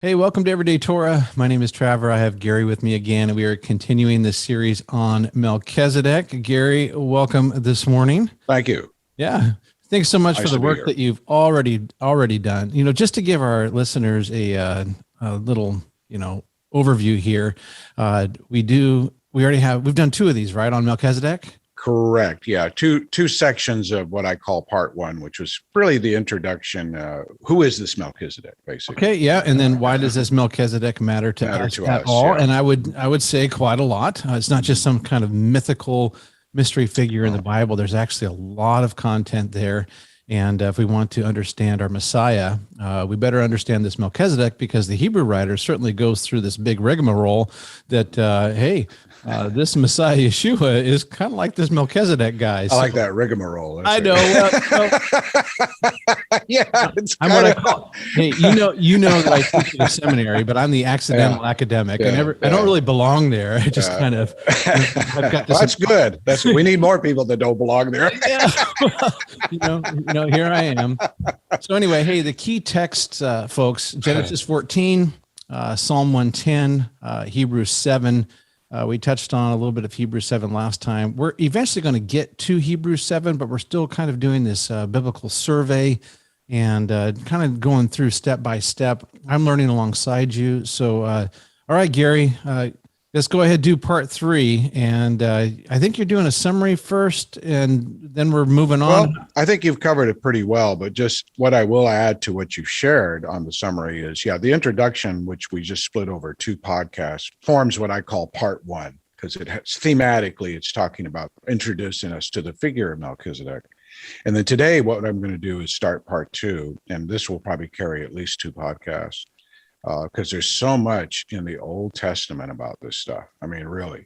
Hey, welcome to Everyday Torah. My name is Trevor. I have Gary with me again, and we are continuing this series on Melchizedek. Gary, welcome this morning. Thank you. Yeah. Thanks so much Nice for the to be work here. that you've already done. Just to give our listeners a little, overview here. We've done two of these, right, on Melchizedek? Correct. Yeah. Two sections of what I call part one, which was really the introduction. Who is this Melchizedek, basically? Okay, yeah, and then why does this Melchizedek matter to us at all? Yeah. And I would say quite a lot. It's not just some kind of mythical mystery figure in the Bible. There's actually a lot of content there. And if we want to understand our Messiah, we better understand this Melchizedek, because the Hebrew writer certainly goes through this big rigmarole that, this Messiah Yeshua is kind of like this Melchizedek guy. I like that rigmarole. I know. Yeah, I'm what I call. Hey, you know that I teach at a seminary, but I'm the accidental academic. I don't really belong there. I just kind of. I've got this. That's good. We need more people that don't belong there. Here I am. So anyway, hey, the key texts, folks: Genesis 14, Psalm 110, Hebrews 7. We touched on a little bit of Hebrews 7 last time. We're eventually going to get to Hebrews 7, but we're still kind of doing this biblical survey and kind of going through step by step. I'm learning alongside you. So, all right, Gary, let's go ahead and do part 3. And I think you're doing a summary first, and then we're moving on. Well, I think you've covered it pretty well, but just what I will add to what you've shared on the summary is, the introduction, which we just split over 2 podcasts, forms what I call part 1, because thematically, it's talking about introducing us to the figure of Melchizedek. And then today, what I'm going to do is start part 2, and this will probably carry at least 2 podcasts. Because there's so much in the Old Testament about this stuff. I mean, really,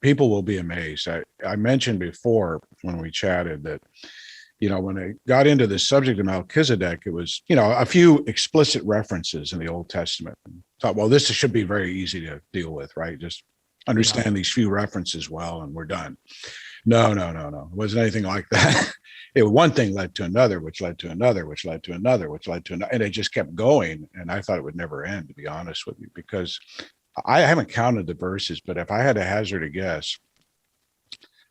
people will be amazed. I mentioned before when we chatted that, when I got into the subject of Melchizedek, it was, a few explicit references in the Old Testament. Thought, well, this should be very easy to deal with, right? Just understand these few references well, and we're done. No. It wasn't anything like that. One thing led to another, which led to another, which led to another, which led to another. And it just kept going. And I thought it would never end, to be honest with you, because I haven't counted the verses, but if I had to hazard a guess,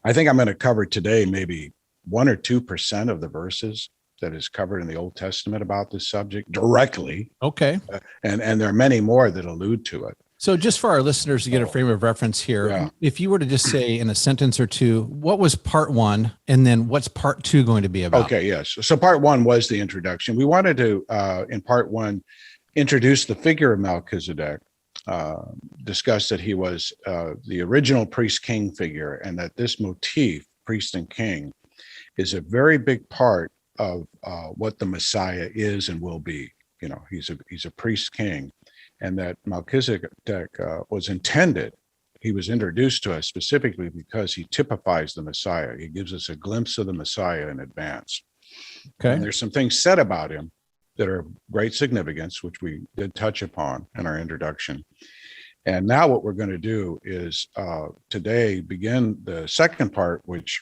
I think I'm going to cover today maybe 1 or 2% of the verses that is covered in the Old Testament about this subject directly. Okay. And there are many more that allude to it. So just for our listeners to get a frame of reference here, if you were to just say in a sentence or two, what was part 1, and then what's part 2 going to be about? Okay, yes. So part 1 was the introduction. We wanted to, in part 1, introduce the figure of Melchizedek, discuss that he was the original priest-king figure, and that this motif, priest and king, is a very big part of what the Messiah is and will be. He's a priest-king. And that Melchizedek was intended, he was introduced to us specifically because he typifies the Messiah. He gives us a glimpse of the Messiah in advance. Okay. And there's some things said about him that are of great significance, which we did touch upon in our introduction. And now what we're going to do is today begin the second part, which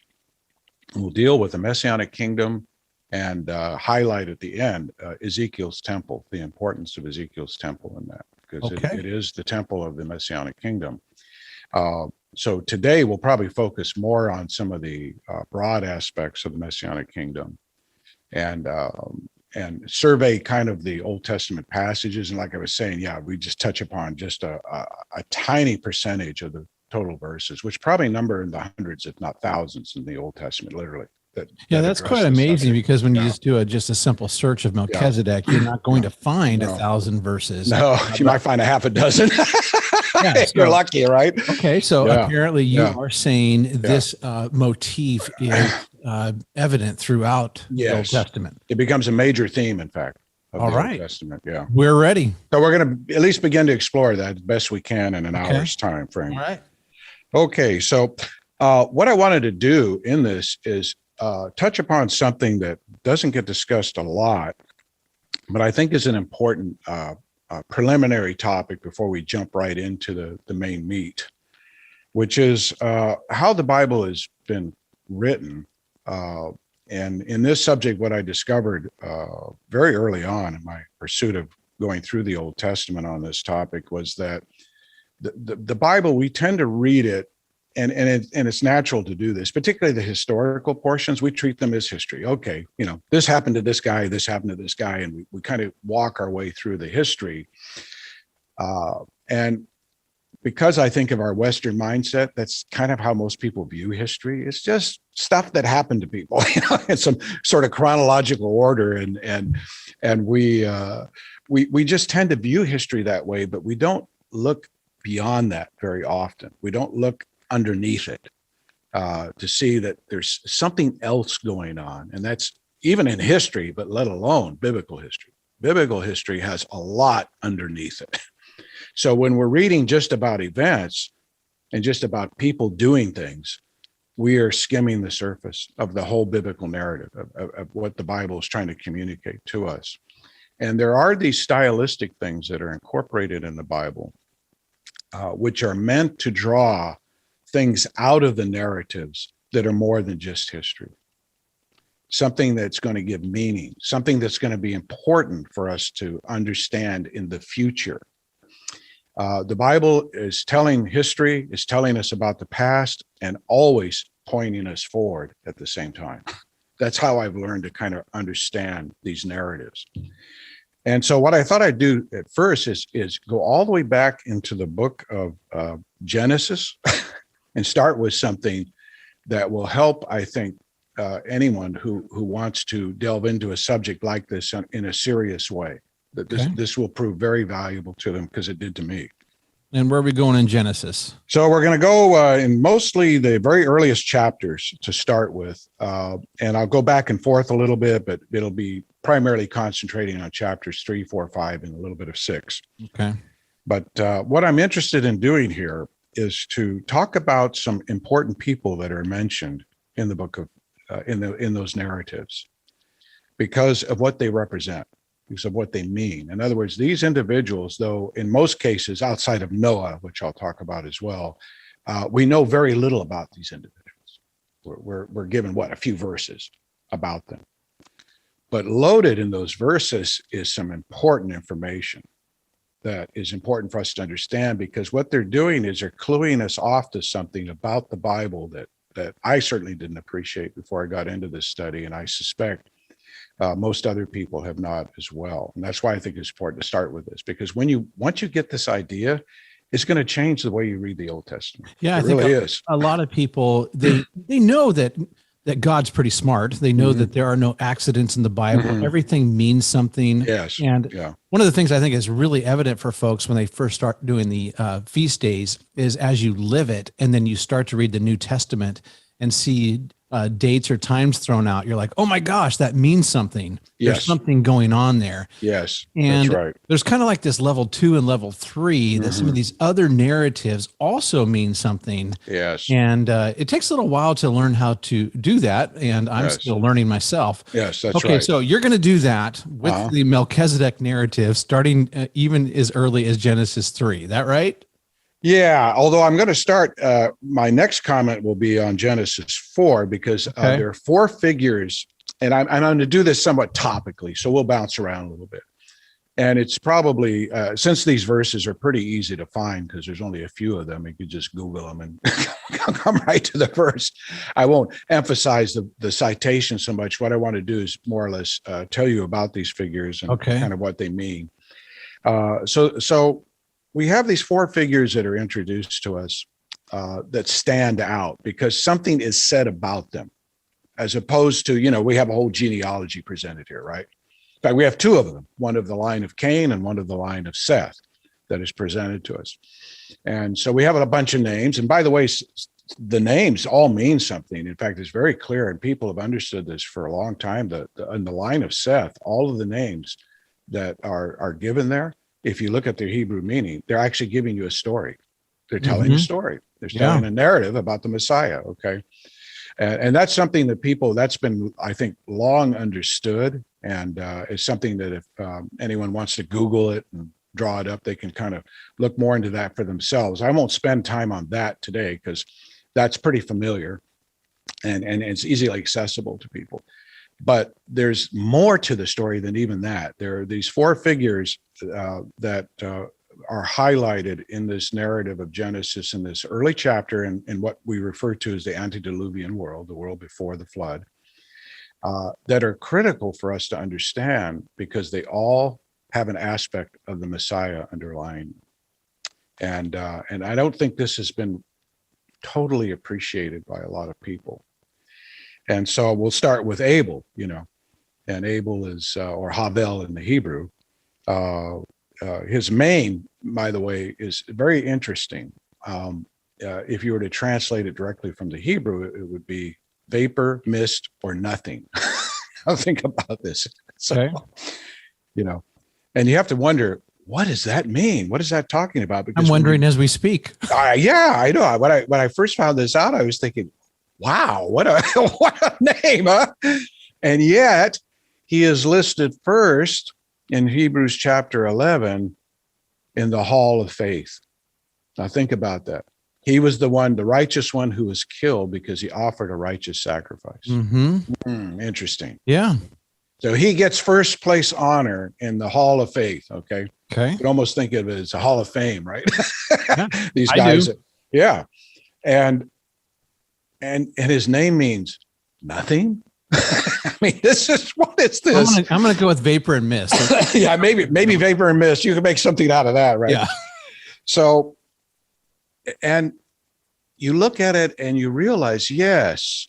will deal with the Messianic Kingdom and highlight at the end Ezekiel's temple, the importance of Ezekiel's temple in that, because it is the temple of the Messianic Kingdom. So today we'll probably focus more on some of the broad aspects of the Messianic Kingdom and survey kind of the Old Testament passages. And like I was saying, we just touch upon just a tiny percentage of the total verses, which probably number in the hundreds, if not thousands, in the Old Testament, literally. That's quite amazing, because when you just do just a simple search of Melchizedek, you're not going to find 1,000 verses. No, you might find a half a dozen. If you're lucky, right? Okay, so apparently you are saying this motif is evident throughout the Old Testament. It becomes a major theme, in fact, of the Old Testament. We're ready. So we're going to at least begin to explore that as best we can in an hour's time frame. All right. Okay, so what I wanted to do in this is touch upon something that doesn't get discussed a lot, but I think is an important preliminary topic before we jump right into the main meat, which is how the Bible has been written. And in this subject, what I discovered very early on in my pursuit of going through the Old Testament on this topic was that the Bible, we tend to read it, and it's natural to do this, particularly the historical portions. We treat them as history. Okay, this happened to this guy, this happened to this guy, and we kind of walk our way through the history. And because I think of our Western mindset, that's kind of how most people view history. It's just stuff that happened to people, in some sort of chronological order, and we just tend to view history that way, but we don't look beyond that very often. We don't look underneath it to see that there's something else going on, and that's even in history, but let alone biblical history. Biblical history has a lot underneath it. So when we're reading just about events and just about people doing things, we are skimming the surface of the whole biblical narrative of what the Bible is trying to communicate to us. And there are these stylistic things that are incorporated in the Bible, which are meant to draw things out of the narratives that are more than just history. Something that's going to give meaning, something that's going to be important for us to understand in the future. The Bible is telling history, is telling us about the past, and always pointing us forward at the same time. That's how I've learned to kind of understand these narratives. And so what I thought I'd do at first is go all the way back into the book of Genesis and start with something that will help, I think, anyone who wants to delve into a subject like this in a serious way. That this will prove very valuable to them, because it did to me. And where are we going in Genesis? So we're going to go in mostly the very earliest chapters to start with. And I'll go back and forth a little bit, but it'll be primarily concentrating on chapters 3, 4, 5, and a little bit of 6. Okay. But what I'm interested in doing here is to talk about some important people that are mentioned in the book of, in those narratives, because of what they represent, because of what they mean. In other words, these individuals, though in most cases outside of Noah, which I'll talk about as well, we know very little about these individuals. We're given a few verses about them, but loaded in those verses is some important information that is important for us to understand, because what they're doing is they're cluing us off to something about the Bible that I certainly didn't appreciate before I got into this study, and I suspect most other people have not as well. And that's why I think it's important to start with this, because once you get this idea, it's going to change the way you read the Old Testament. Yeah, it really is. A lot of people, they know that God's pretty smart. They know that there are no accidents in the Bible. Everything means something. Yes. And one of the things I think is really evident for folks when they first start doing the feast days is as you live it, and then you start to read the New Testament and see dates or times thrown out, you're like, oh my gosh, that means something. Yes. There's something going on there. Yes, and that's right. There's kind of like this level 2 and level 3 that some of these other narratives also mean something. Yes. And it takes a little while to learn how to do that. And I'm still learning myself. Yes, that's right. Okay, so you're going to do that with the Melchizedek narrative, starting even as early as Genesis 3. That right? Yeah, although I'm going to start, my next comment will be on Genesis 4, because there are 4 figures, and I'm going to do this somewhat topically, so we'll bounce around a little bit. And it's probably, since these verses are pretty easy to find, because there's only a few of them, you could just Google them and come right to the verse. I won't emphasize the citation so much. What I want to do is more or less tell you about these figures and kind of what they mean. So we have these 4 figures that are introduced to us that stand out because something is said about them, as opposed to, we have a whole genealogy presented here, right? In fact, we have 2 of them, one of the line of Cain and one of the line of Seth that is presented to us. And so we have a bunch of names. And by the way, the names all mean something. In fact, it's very clear, and people have understood this for a long time, that in the line of Seth, all of the names that are given there, if you look at their Hebrew meaning, they're actually giving you a story. They're telling a story. They're telling a narrative about the Messiah, okay? And that's something that that's been, I think, long understood, and is something that if anyone wants to Google it and draw it up, they can kind of look more into that for themselves. I won't spend time on that today, because that's pretty familiar and it's easily accessible to people. But there's more to the story than even that. There are these four figures that are highlighted in this narrative of Genesis in this early chapter in what we refer to as the antediluvian world, the world before the flood, that are critical for us to understand because they all have an aspect of the Messiah underlying. And I don't think this has been totally appreciated by a lot of people. And so we'll start with Abel, and Abel is, or Havel in the Hebrew. His name, by the way, is very interesting. If you were to translate it directly from the Hebrew, it would be vapor, mist, or nothing. I'll think about this. So, Okay. And you have to wonder, what does that mean? What is that talking about? Because I'm wondering as we speak. Yeah, I know. When I first found this out, I was thinking, wow, what a name, huh? And yet he is listed first in Hebrews chapter 11 in the hall of faith. Now think about that. He was the righteous one who was killed because he offered a righteous sacrifice. Interesting. Yeah. So he gets first place honor in the hall of faith. Okay. You can almost think of it as a hall of fame, right? Yeah, These guys. Yeah. And his name means nothing. I mean, what is this? I'm gonna go with vapor and mist. Yeah, maybe vapor and mist. You can make something out of that, right? Yeah. So, and you look at it and you realize, yes.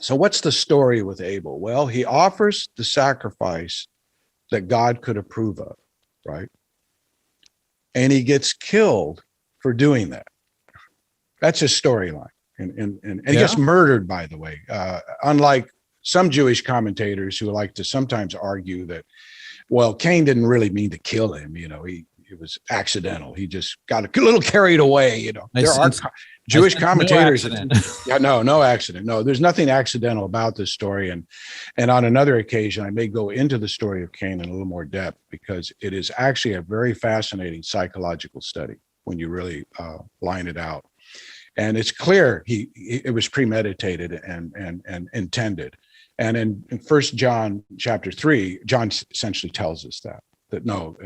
So what's the story with Abel? Well, he offers the sacrifice that God could approve of, right? And he gets killed for doing that. That's his storyline. And he gets murdered, by the way, unlike some Jewish commentators who like to sometimes argue that, well, Cain didn't really mean to kill him. It was accidental. He just got a little carried away. There are Jewish commentators. No accident. No, there's nothing accidental about this story. And on another occasion, I may go into the story of Cain in a little more depth because it is actually a very fascinating psychological study when you really line it out. And it's clear it was premeditated and intended. And in 1 John chapter 3, John essentially tells us that no,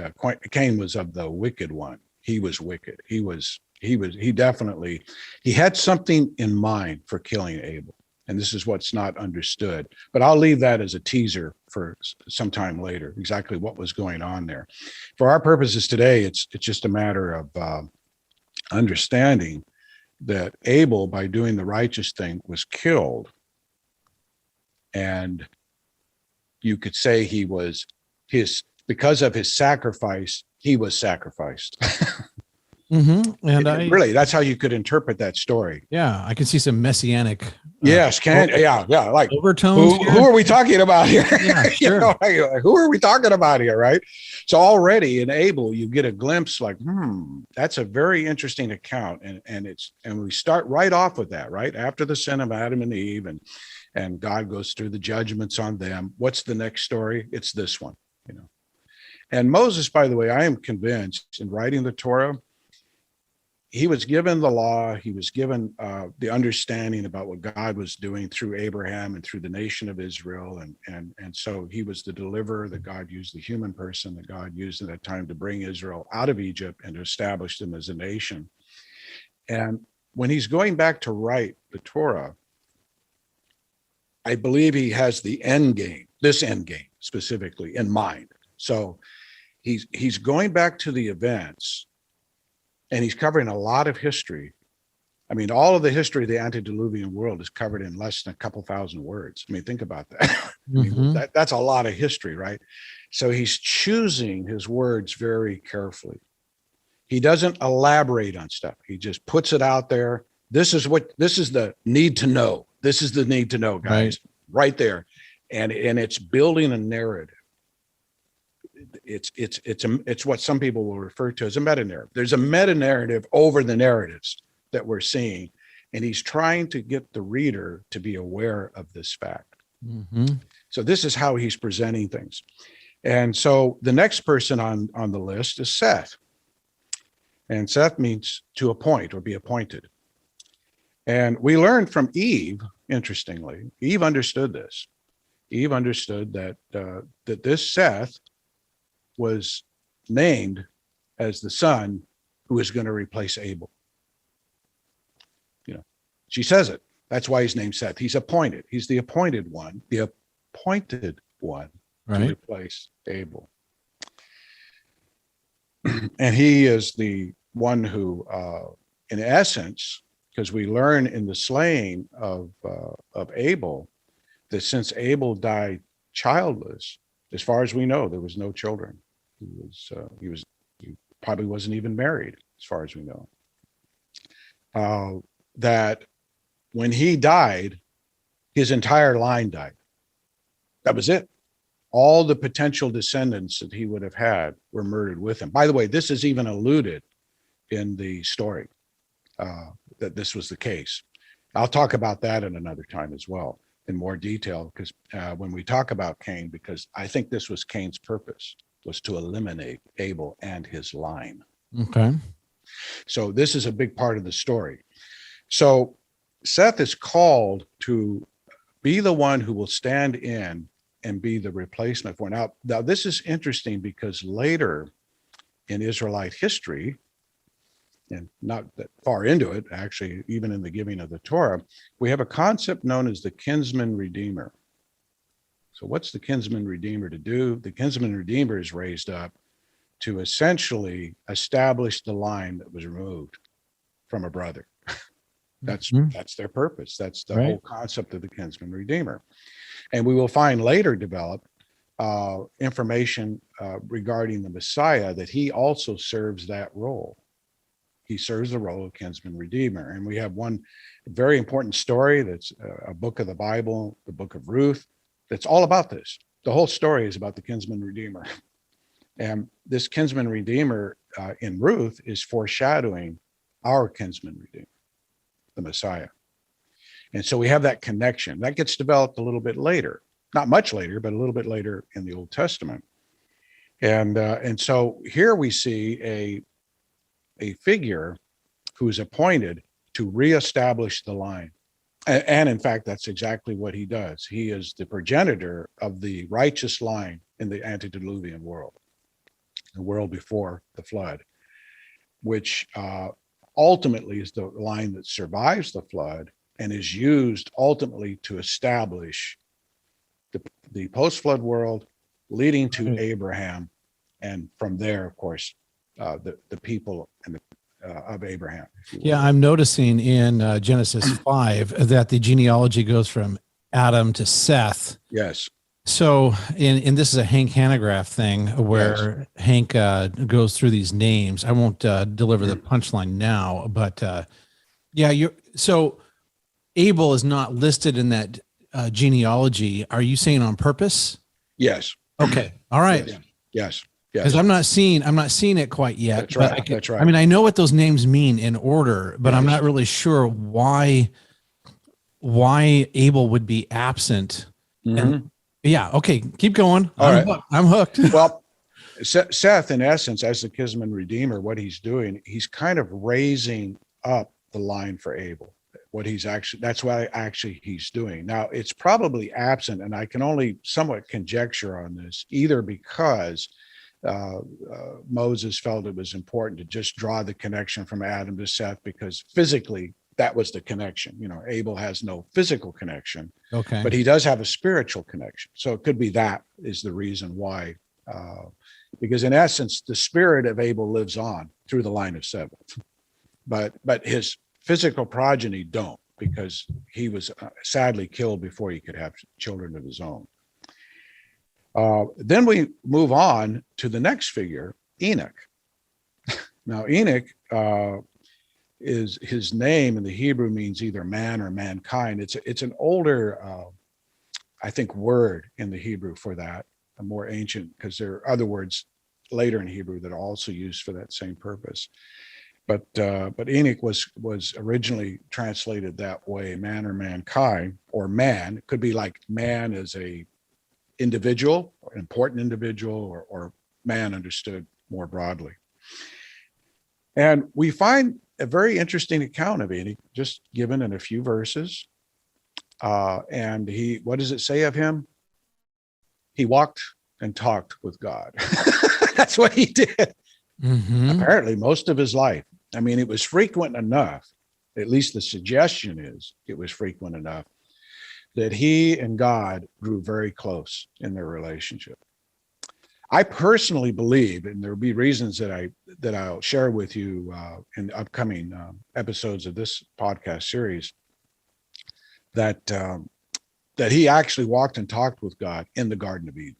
Cain was of the wicked one. He was wicked. He definitely had something in mind for killing Abel. And this is what's not understood. But I'll leave that as a teaser for some time later, exactly what was going on there. For our purposes today, it's just a matter of understanding that Abel, by doing the righteous thing, was killed. And you could say because of his sacrifice, he was sacrificed. And really, that's how you could interpret that story. Yeah, I can see some messianic. Yes, like overtones. Who are we talking about here? Yeah, sure. Who are we talking about here, right? So already in Abel, you get a glimpse like, that's a very interesting account, and we start right off with that, right after the sin of Adam and Eve, and God goes through the judgments on them. What's the next story? It's this one, And Moses, by the way, I am convinced in writing the Torah, he was given the law. He was given the understanding about what God was doing through Abraham and through the nation of Israel. And so he was the deliverer that God used, the human person that God used at that time to bring Israel out of Egypt and to establish them as a nation. And when he's going back to write the Torah, I believe he has this end game specifically in mind. So he's going back to the events. And he's covering a lot of history. I mean, all of the history of the antediluvian world is covered in less than a couple thousand words. I mean, think about that. That's a lot of history, right? So he's choosing his words very carefully. He doesn't elaborate on stuff. He just puts it out there. This is the need to know. This is the need to know, guys, right there. And it's building a narrative. It's what some people will refer to as a meta-narrative. There's a meta-narrative over the narratives that we're seeing, and he's trying to get the reader to be aware of this fact. So this is how he's presenting things. And so the next person on the list is Seth. And Seth means to appoint or be appointed. And we learned from Eve, interestingly, Eve understood this. Eve understood that that this Seth was named as the son who is going to replace Abel. You know, she says it. That's why he's named Seth. He's appointed. He's the appointed one to replace Abel. And he is the one who, in essence, because we learn in the slaying of Abel, that since Abel died childless, as far as we know, there was no children. He probably wasn't even married, as far as we know. That when he died, his entire line died. That was it. All the potential descendants that he would have had were murdered with him. By the way, this is even alluded in the story, that this was the case. I'll talk about that in another time as well, in more detail, because when we talk about Cain, because I think this was Cain's purpose, was to eliminate Abel and his line. Okay. So this is a big part of the story. So Seth is called to be the one who will stand in and be the replacement for. Now this is interesting because later in Israelite history, and not that far into it, actually, even in the giving of the Torah, we have a concept known as the kinsman redeemer. So what's the kinsman redeemer to do? The kinsman redeemer is raised up to essentially establish the line that was removed from a brother. That's their purpose. That's the whole concept of the kinsman redeemer. And we will find later developed information regarding the Messiah, that he also serves that role. He serves the role of kinsman redeemer. And we have one very important story that's a book of the Bible, the book of Ruth, that's all about this. The whole story is about the kinsman redeemer. And this kinsman redeemer in Ruth is foreshadowing our kinsman redeemer, the Messiah. And so we have that connection. That gets developed a little bit later, not much later, but a little bit later in the Old Testament. And so here we see a figure who is appointed to reestablish the line. And in fact, that's exactly what he does. He is the progenitor of the righteous line in the antediluvian world, the world before the flood, which ultimately is the line that survives the flood and is used ultimately to establish the post-flood world, leading to Abraham, and from there, of course, the people and of Abraham. Yeah, I'm noticing in Genesis 5 that the genealogy goes from Adam to Seth. Yes. So, and this is a Hank Hanegraaff thing where Hank goes through these names. I won't deliver the punchline now, but so Abel is not listed in that genealogy. Are you saying on purpose? Yes. Okay. All right. Yes. Because I'm not seeing it quite yet. That's right. That's right. I mean, I know what those names mean in order, but I'm not really sure why Abel would be absent. And okay, keep going. I'm hooked. Well, Seth, in essence, as the kinsman redeemer, what he's doing, he's kind of raising up the line for Abel. That's what he's doing. Now, it's probably absent, and I can only somewhat conjecture on this, either because Moses felt it was important to just draw the connection from Adam to Seth, because physically that was the connection. You know, Abel has no physical connection, but he does have a spiritual connection. So it could be that is the reason why, because in essence, the spirit of Abel lives on through the line of Seth, but his physical progeny don't, because he was sadly killed before he could have children of his own. Then we move on to the next figure, Enoch. Now, Enoch is his name in the Hebrew means either man or mankind. It's an older, I think, word in the Hebrew for that, a more ancient, because there are other words later in Hebrew that are also used for that same purpose. But Enoch was originally translated that way, man or mankind, or man. It could be like man as a individual, or important individual, or man understood more broadly. And we find a very interesting account of Enoch, just given in a few verses. And what does it say of him? he walked and talked with God. That's what he did. Apparently most of his life. I mean, it was frequent enough, at least the suggestion is it was frequent enough, that he and God grew very close in their relationship. I personally believe, and there'll be reasons that I'll share with you in the upcoming episodes of this podcast series, that he actually walked and talked with God in the Garden of Eden.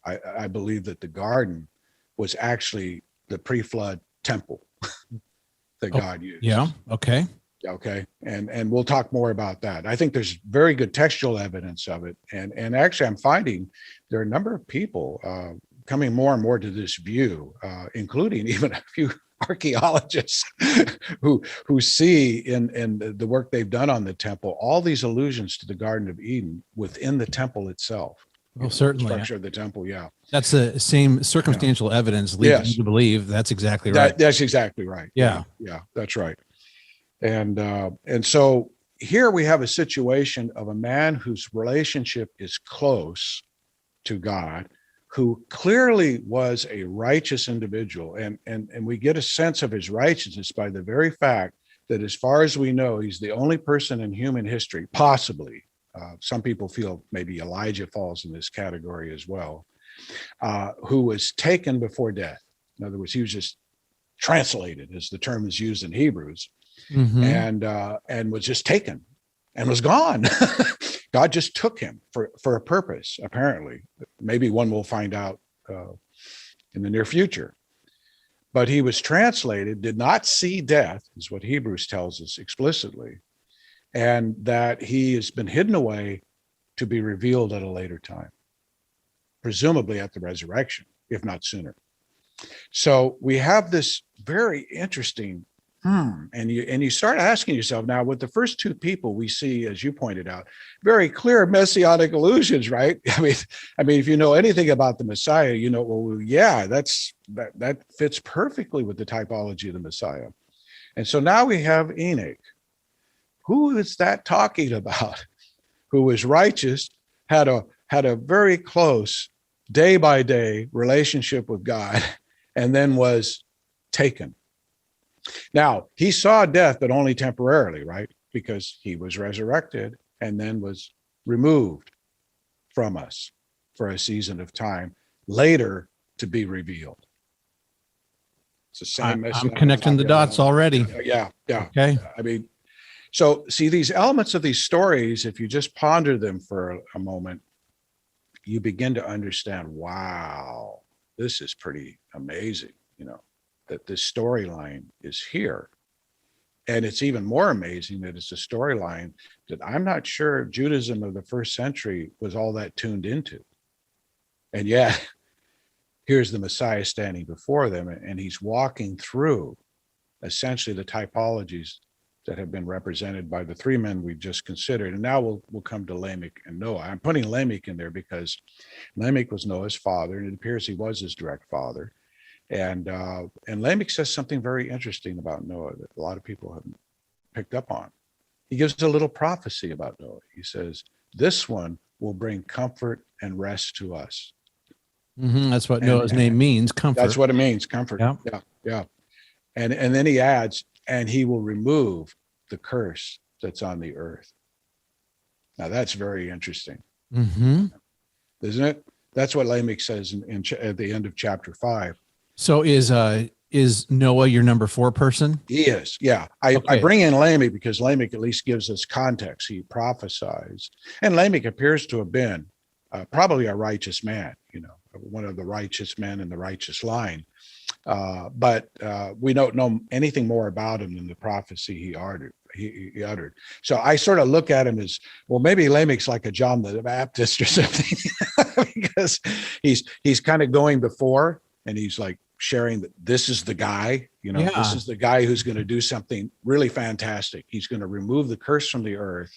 I believe that the garden was actually the pre-flood temple that God used. Yeah. Okay. Okay. And we'll talk more about that. I think there's very good textual evidence of it. And actually I'm finding there are a number of people coming more and more to this view, including even a few archaeologists who see in the work they've done on the temple, all these allusions to the Garden of Eden within the temple itself. Well, certainly. The structure of the temple, yeah. That's the same circumstantial evidence leading you to believe that's exactly right. That's exactly right. Yeah. Yeah, that's right. And so here we have a situation of a man whose relationship is close to God, who clearly was a righteous individual. And we get a sense of his righteousness by the very fact that, as far as we know, he's the only person in human history, possibly, some people feel maybe Elijah falls in this category as well, who was taken before death. In other words, he was just translated, as the term is used in Hebrews, and was just taken and was gone. God just took him for a purpose, apparently. Maybe one we'll find out in the near future. But he was translated, did not see death, is what Hebrews tells us explicitly, and that he has been hidden away to be revealed at a later time, presumably at the resurrection, if not sooner. So we have this very interesting, and you start asking yourself now, with the first two people we see, as you pointed out, very clear messianic allusions, right? I mean, if you know anything about the Messiah, you know, well, yeah, that fits perfectly with the typology of the Messiah. And so now we have Enoch. Who is that talking about? Who was righteous, had a very close day by day relationship with God, and then was taken. Now, he saw death, but only temporarily, right? Because he was resurrected and then was removed from us for a season of time, later to be revealed. It's the same. I'm connecting the dots already. Yeah. Okay. I mean, so see, these elements of these stories, if you just ponder them for a moment, you begin to understand, wow, this is pretty amazing, you know, that this storyline is here. And it's even more amazing that it's a storyline that I'm not sure Judaism of the first century was all that tuned into. And yet, here's the Messiah standing before them, and he's walking through essentially the typologies that have been represented by the three men we've just considered. And now we'll come to Lamech and Noah. I'm putting Lamech in there because Lamech was Noah's father, and it appears he was his direct father. And Lamech says something very interesting about Noah that a lot of people haven't picked up on. He gives a little prophecy about Noah. He says, this one will bring comfort and rest to us. That's what Noah's name means, comfort. That's what it means, comfort. Yeah. And then he adds, and he will remove the curse that's on the earth. Now that's very interesting, isn't it? That's what Lamech says at the end of chapter 5. So is Noah your number 4 person? He is, yeah. I bring in Lamech because Lamech at least gives us context. He prophesies, and Lamech appears to have been probably a righteous man, you know, one of the righteous men in the righteous line. But we don't know anything more about him than the prophecy he uttered. So I sort of look at him as, well, maybe Lamech's like a John the Baptist or something, because he's kind of going before, and he's like sharing that this is the guy, you know, this is the guy who's going to do something really fantastic. He's going to remove the curse from the earth,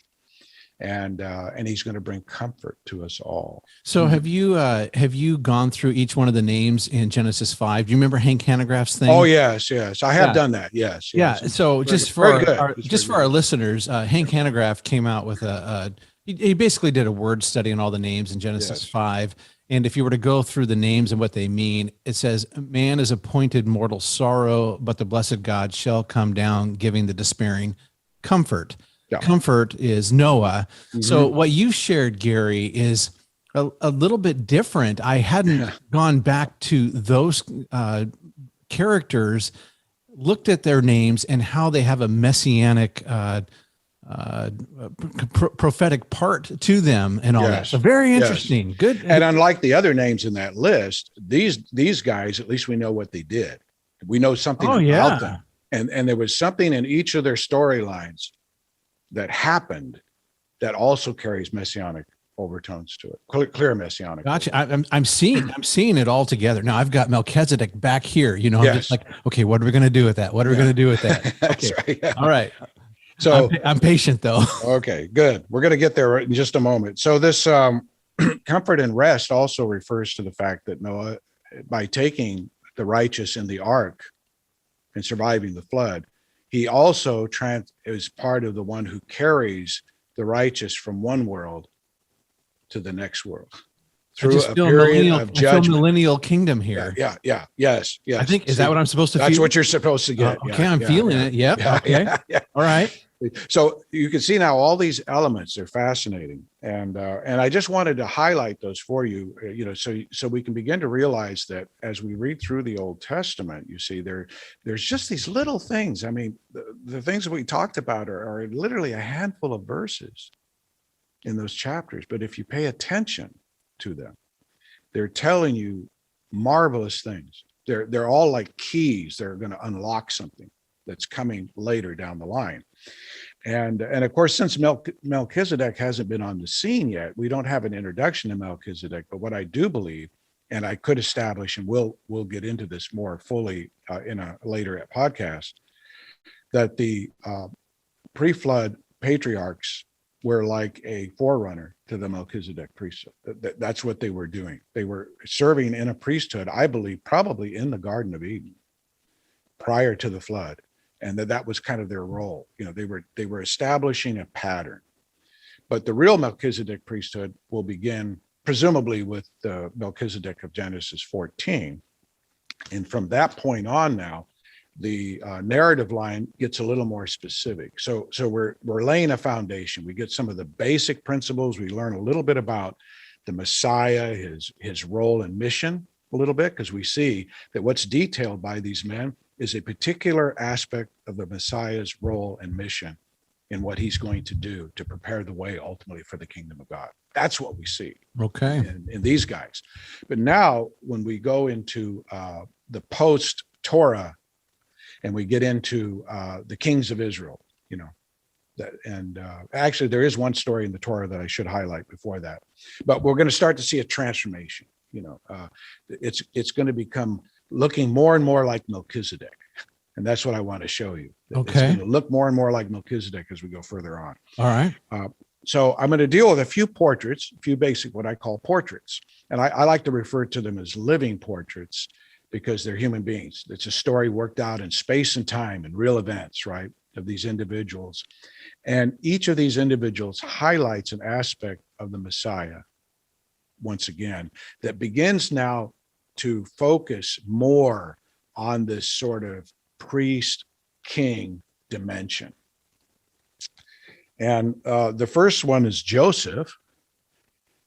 and he's going to bring comfort to us all. So have you gone through each one of the names in Genesis 5? Do you remember Hank Hanegraaff's thing? Oh yes, I have done that. Yes. Yeah. So just for our listeners, Hank Hanegraaff came out with a He basically did a word study on all the names in Genesis Yes. 5. And if you were to go through the names and what they mean, it says, man is appointed mortal sorrow, but the blessed God shall come down, giving the despairing comfort. Yeah. Comfort is Noah. So Mhm. what you shared, Gary, is a little bit different. I hadn't gone back to those characters, looked at their names and how they have a messianic prophetic part to them and all that. Yes. So very Yes. interesting. Good. And unlike the other names in that list, these guys, at least we know what they did. We know something about them. And there was something in each of their storylines that happened that also carries messianic overtones to it. Clear messianic. Gotcha. I'm seeing it all together. Now I've got Melchizedek back here. You know, I'm just like, okay, what are we going to do with that? What are we going to do with that? That's Okay. right. Yeah. All right. So I'm patient though. Okay, good. We're going to get there in just a moment. So this comfort and rest also refers to the fact that Noah, by taking the righteous in the ark and surviving the flood, he also is part of the one who carries the righteous from one world to the next world through a period of judgment. Millennial Kingdom here. Yes. I think, is that what I'm supposed to feel? That's what you're supposed to get. Okay, I'm feeling it. Yep. Okay. All right. So you can see now all these elements are fascinating, and I just wanted to highlight those for you, so we can begin to realize that as we read through the Old Testament, you see there's just these little things. I mean, the things that we talked about are literally a handful of verses in those chapters, but if you pay attention to them, they're telling you marvelous things. They're all like keys. They're going to unlock something that's coming later down the line. And of course, since Melchizedek hasn't been on the scene yet, we don't have an introduction to Melchizedek. But what I do believe, and I could establish, and we'll get into this more fully in a later podcast, that the pre-flood patriarchs were like a forerunner to the Melchizedek priesthood. That's what they were doing. They were serving in a priesthood, I believe, probably in the Garden of Eden prior to the flood. And that was kind of their role. They were establishing a pattern. But the real Melchizedek priesthood will begin presumably with the Melchizedek of Genesis 14. And from that point on now, the narrative line gets a little more specific. So we're laying a foundation. We get some of the basic principles. We learn a little bit about the Messiah, his role and mission a little bit, because we see that what's detailed by these men is a particular aspect of the Messiah's role and mission in what he's going to do to prepare the way ultimately for the kingdom of God. That's what we see in these guys. But now when we go into the post-Torah and we get into the kings of Israel, actually there is one story in the Torah that I should highlight before that, but we're going to start to see a transformation. It's going to become looking more and more like Melchizedek. And that's what I want to show you. Okay. It's going to look more and more like Melchizedek as we go further on. All right. So I'm going to deal with a few portraits, a few basic, what I call portraits. And I like to refer to them as living portraits because they're human beings. It's a story worked out in space and time and real events, right, of these individuals. And each of these individuals highlights an aspect of the Messiah, once again, that begins now to focus more on this sort of priest-king dimension. And the first one is Joseph.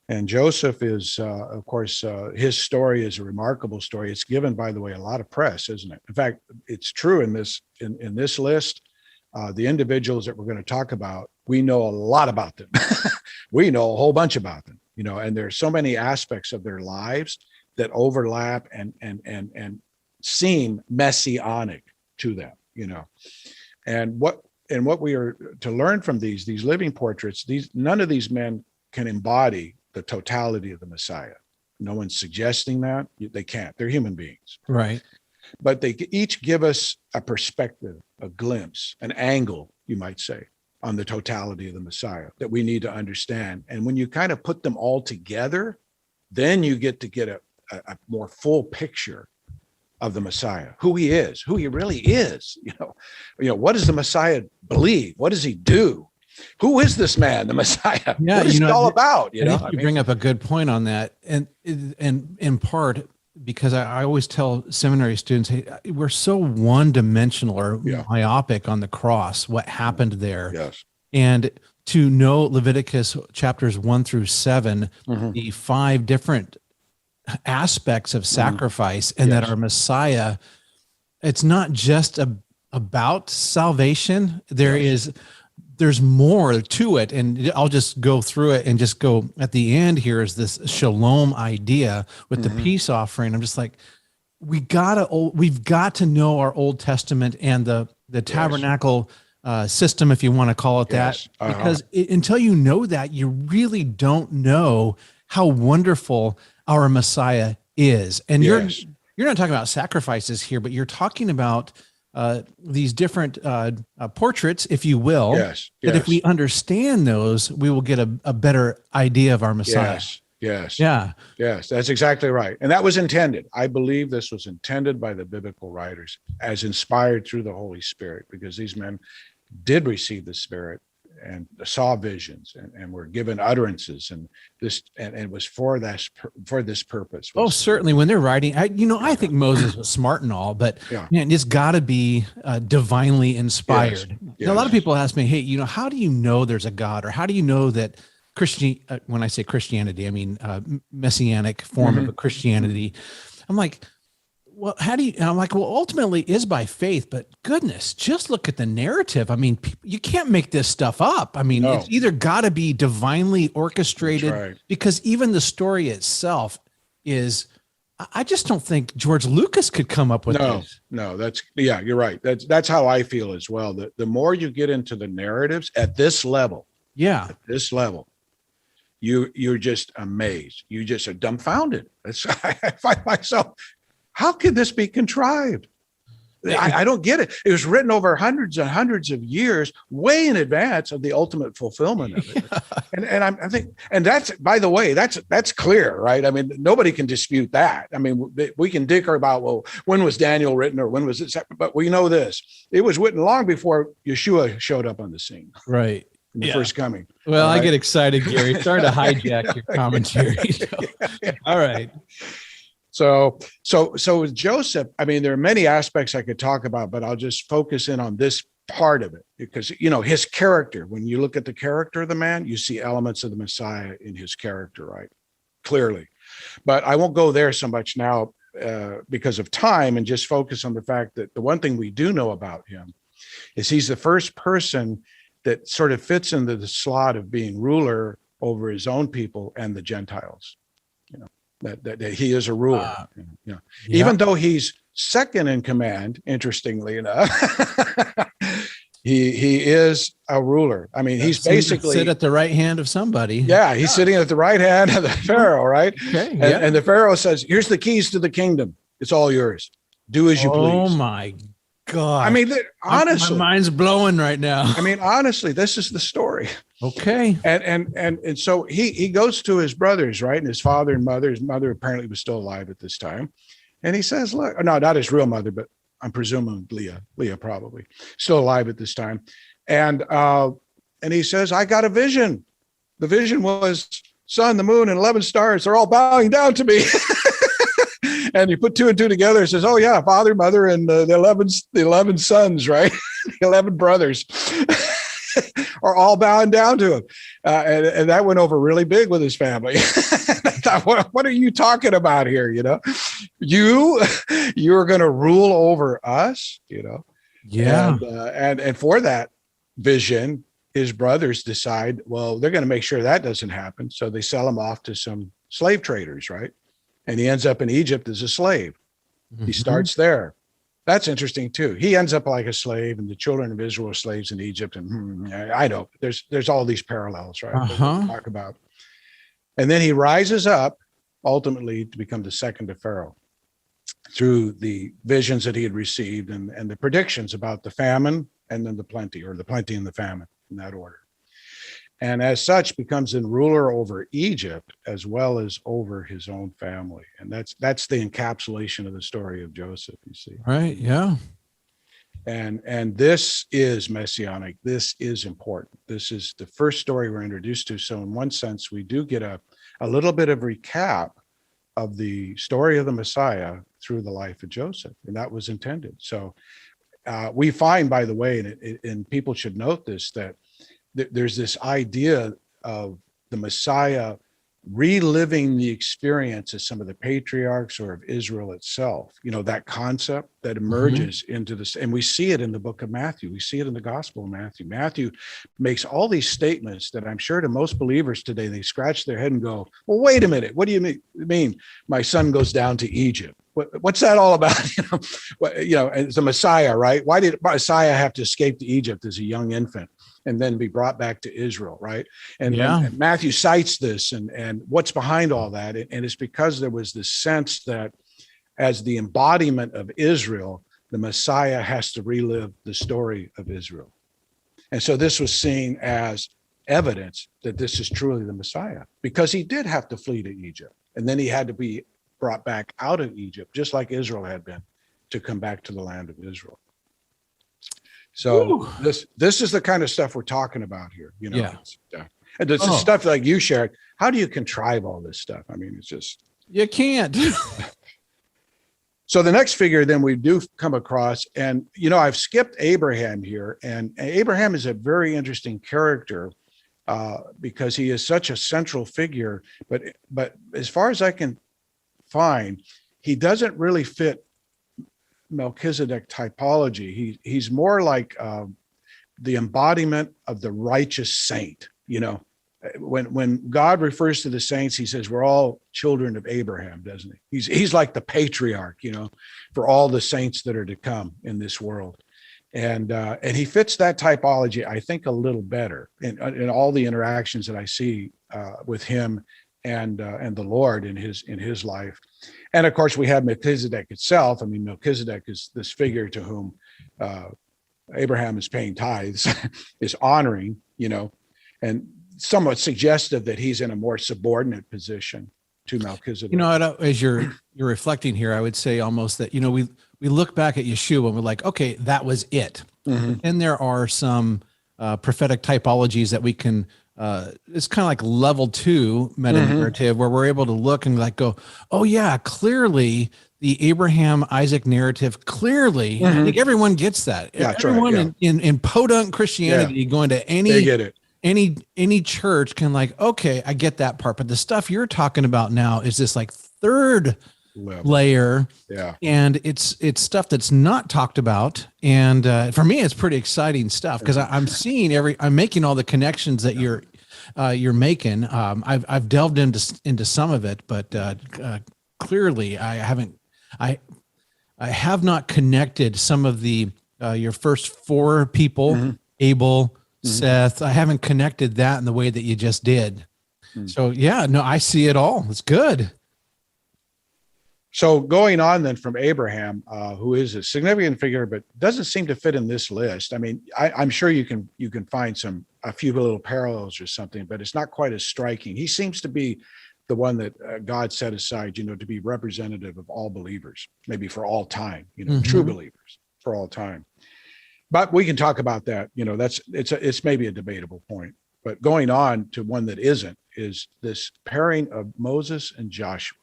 And Joseph is, of course, his story is a remarkable story. It's given, by the way, a lot of press, isn't it? In fact, it's true in this list. The individuals that we're going to talk about, we know a lot about them. We know a whole bunch about them, and there's so many aspects of their lives that overlap and seem messianic to them, And what we are to learn from these living portraits, none of these men can embody the totality of the Messiah. No one's suggesting that. They can't. They're human beings. Right. But they each give us a perspective, a glimpse, an angle, you might say, on the totality of the Messiah that we need to understand. And when you kind of put them all together, then you get a more full picture of the Messiah, who he is, who he really is. What does the Messiah believe? What does he do? who is this man, the Messiah? Yeah, What is it all about? I think you bring up a good point on that, and in part because I always tell seminary students, hey, we're so one-dimensional or myopic on the cross. What happened there? Yes. And to know Leviticus chapters 1-7, the 5 different aspects of sacrifice, and that our Messiah, it's not just about salvation. There's more to it, and I'll just go through it and just go at the end. Here is this shalom idea with the peace offering. I'm just like, we've got to know our Old Testament and the tabernacle system, if you want to call it that, because until you know that, you really don't know how wonderful our Messiah is. And you're not talking about sacrifices here, but you're talking about these different portraits, if you will, that if we understand those, we will get a better idea of our Messiah. Yes. That's exactly right. And that was intended. I believe this was intended by the biblical writers as inspired through the Holy Spirit, because these men did receive the Spirit and saw visions and were given utterances, and it was for this purpose. Oh, certainly. When they're writing, I think Moses was smart and all, but man, it's got to be divinely inspired. Now, a lot of people ask me, hey, how do you know there's a God, or how do you know that when I say Christianity, I mean messianic form of a Christianity. I'm like, well, I'm like, well, ultimately it is by faith, but goodness, just look at the narrative. I mean, you can't make this stuff up. I mean, it's either got to be divinely orchestrated, because even the story itself is, I just don't think George Lucas could come up with this. No, you're right. That's how I feel as well. The more you get into the narratives at this level, you're just amazed. You just are dumbfounded. I find myself, how could this be contrived? I don't get it. It was written over hundreds and hundreds of years, way in advance of the ultimate fulfillment of it. And I think, and that's, by the way, that's clear, right? I mean, nobody can dispute that. I mean, we can dicker about, well, when was Daniel written, or when was it? But we know this: it was written long before Yeshua showed up on the scene. Right. In the first coming. Well, I get excited, Gary. Sorry to hijack your commentary. All right. So with Joseph, I mean, there are many aspects I could talk about, but I'll just focus in on this part of it, because, his character, when you look at the character of the man, you see elements of the Messiah in his character, right? Clearly. But I won't go there so much now because of time, and just focus on the fact that the one thing we do know about him is he's the first person that sort of fits into the slot of being ruler over his own people and the Gentiles. That he is a ruler. Even though he's second in command, interestingly enough, he is a ruler. I mean, he's basically sit at the right hand of somebody. Yeah, he's sitting at the right hand of the Pharaoh, right? Okay. And the Pharaoh says, "Here's the keys to the kingdom. It's all yours. Do as you please." Oh my God. I mean, honestly, my mind's blowing right now. I mean, honestly, this is the story. Okay. And so he goes to his brothers, right? And his father and mother. His mother apparently was still alive at this time. And he says, look, no, not his real mother, but I'm presuming Leah probably still alive at this time. And he says, I got a vision. The vision was sun, the moon, and 11 stars. They're all bowing down to me. And you put 2 and 2 together. It says, oh yeah, father, mother, and the 11 sons, right? The 11 brothers are all bowing down to him. And that went over really big with his family. I thought, what are you talking about here? You're going to rule over us, Yeah. And for that vision, his brothers decide, well, they're going to make sure that doesn't happen. So they sell him off to some slave traders, right? And he ends up in Egypt as a slave. He starts there. That's interesting too. He ends up like a slave, and the children of Israel are slaves in Egypt. And I know there's all these parallels, right? That we talk about. And then he rises up ultimately to become the second to Pharaoh through the visions that he had received and the predictions about the famine and then the plenty, or the plenty and the famine, in that order. And as such becomes a ruler over Egypt as well as over his own family. And that's the encapsulation of the story of Joseph, you see. Right. Yeah. And this is messianic. This is important. This is the first story we're introduced to. So in one sense, we do get a little bit of recap of the story of the Messiah through the life of Joseph, and that was intended. So we find, by the way, and people should note this, that there's this idea of the Messiah reliving the experience of some of the patriarchs or of Israel itself. You know, that concept that emerges into this, and we see it in the book of Matthew. We see it in the Gospel of Matthew. Matthew makes all these statements that I'm sure to most believers today, they scratch their head and go, well, wait a minute. What do you mean my son goes down to Egypt? What's that all about? As the Messiah, right? Why did Messiah have to escape to Egypt as a young infant and then be brought back to Israel, right? And Matthew cites this and what's behind all that. And it's because there was this sense that as the embodiment of Israel, the Messiah has to relive the story of Israel. And so this was seen as evidence that this is truly the Messiah, because he did have to flee to Egypt. And then he had to be brought back out of Egypt, just like Israel had been, to come back to the land of Israel. So this is the kind of stuff we're talking about here, you know. Yeah. And this is stuff like you shared. How do you contrive all this stuff? I mean, it's just, you can't. So the next figure then we do come across, and you know, I've skipped Abraham here, and Abraham is a very interesting character because he is such a central figure, but as far as I can find, he doesn't really fit Melchizedek typology. He's more like the embodiment of the righteous saint. You know, when God refers to the saints, he says we're all children of Abraham, doesn't he? He's like the patriarch, you know, for all the saints that are to come in this world, and he fits that typology, I think, a little better in all the interactions that I see with him and the Lord in his life. And of course, we have Melchizedek itself. I mean, Melchizedek is this figure to whom Abraham is paying tithes, is honoring, you know, and somewhat suggestive that he's in a more subordinate position to Melchizedek. You know, as you're reflecting here, I would say almost that, you know, we look back at Yeshua and we're like, okay, that was it. And there are some prophetic typologies that we can it's kind of like level 2 metanarrative where we're able to look and like go, oh yeah, clearly the Abraham Isaac narrative, clearly, I think everyone gets that. Yeah, everyone right, yeah. in podunk Christianity going to They get it. any church can like, okay, I get that part. But the stuff you're talking about now is this like third layer. Yeah. And it's stuff that's not talked about. And for me, it's pretty exciting stuff because I'm seeing I'm making all the connections that you're making. I've delved into some of it, but clearly I have not connected some of the your first 4 people, Abel, Seth. I haven't connected that in the way that you just did. So yeah, no, I see it all. It's good. So going on then from Abraham, who is a significant figure, but doesn't seem to fit in this list. I mean, I'm sure you can find a few little parallels or something, but it's not quite as striking. He seems to be the one that God set aside, you know, to be representative of all believers, maybe for all time, you know, true believers for all time. But we can talk about that. You know, it's maybe a debatable point. But going on to one that isn't is this pairing of Moses and Joshua.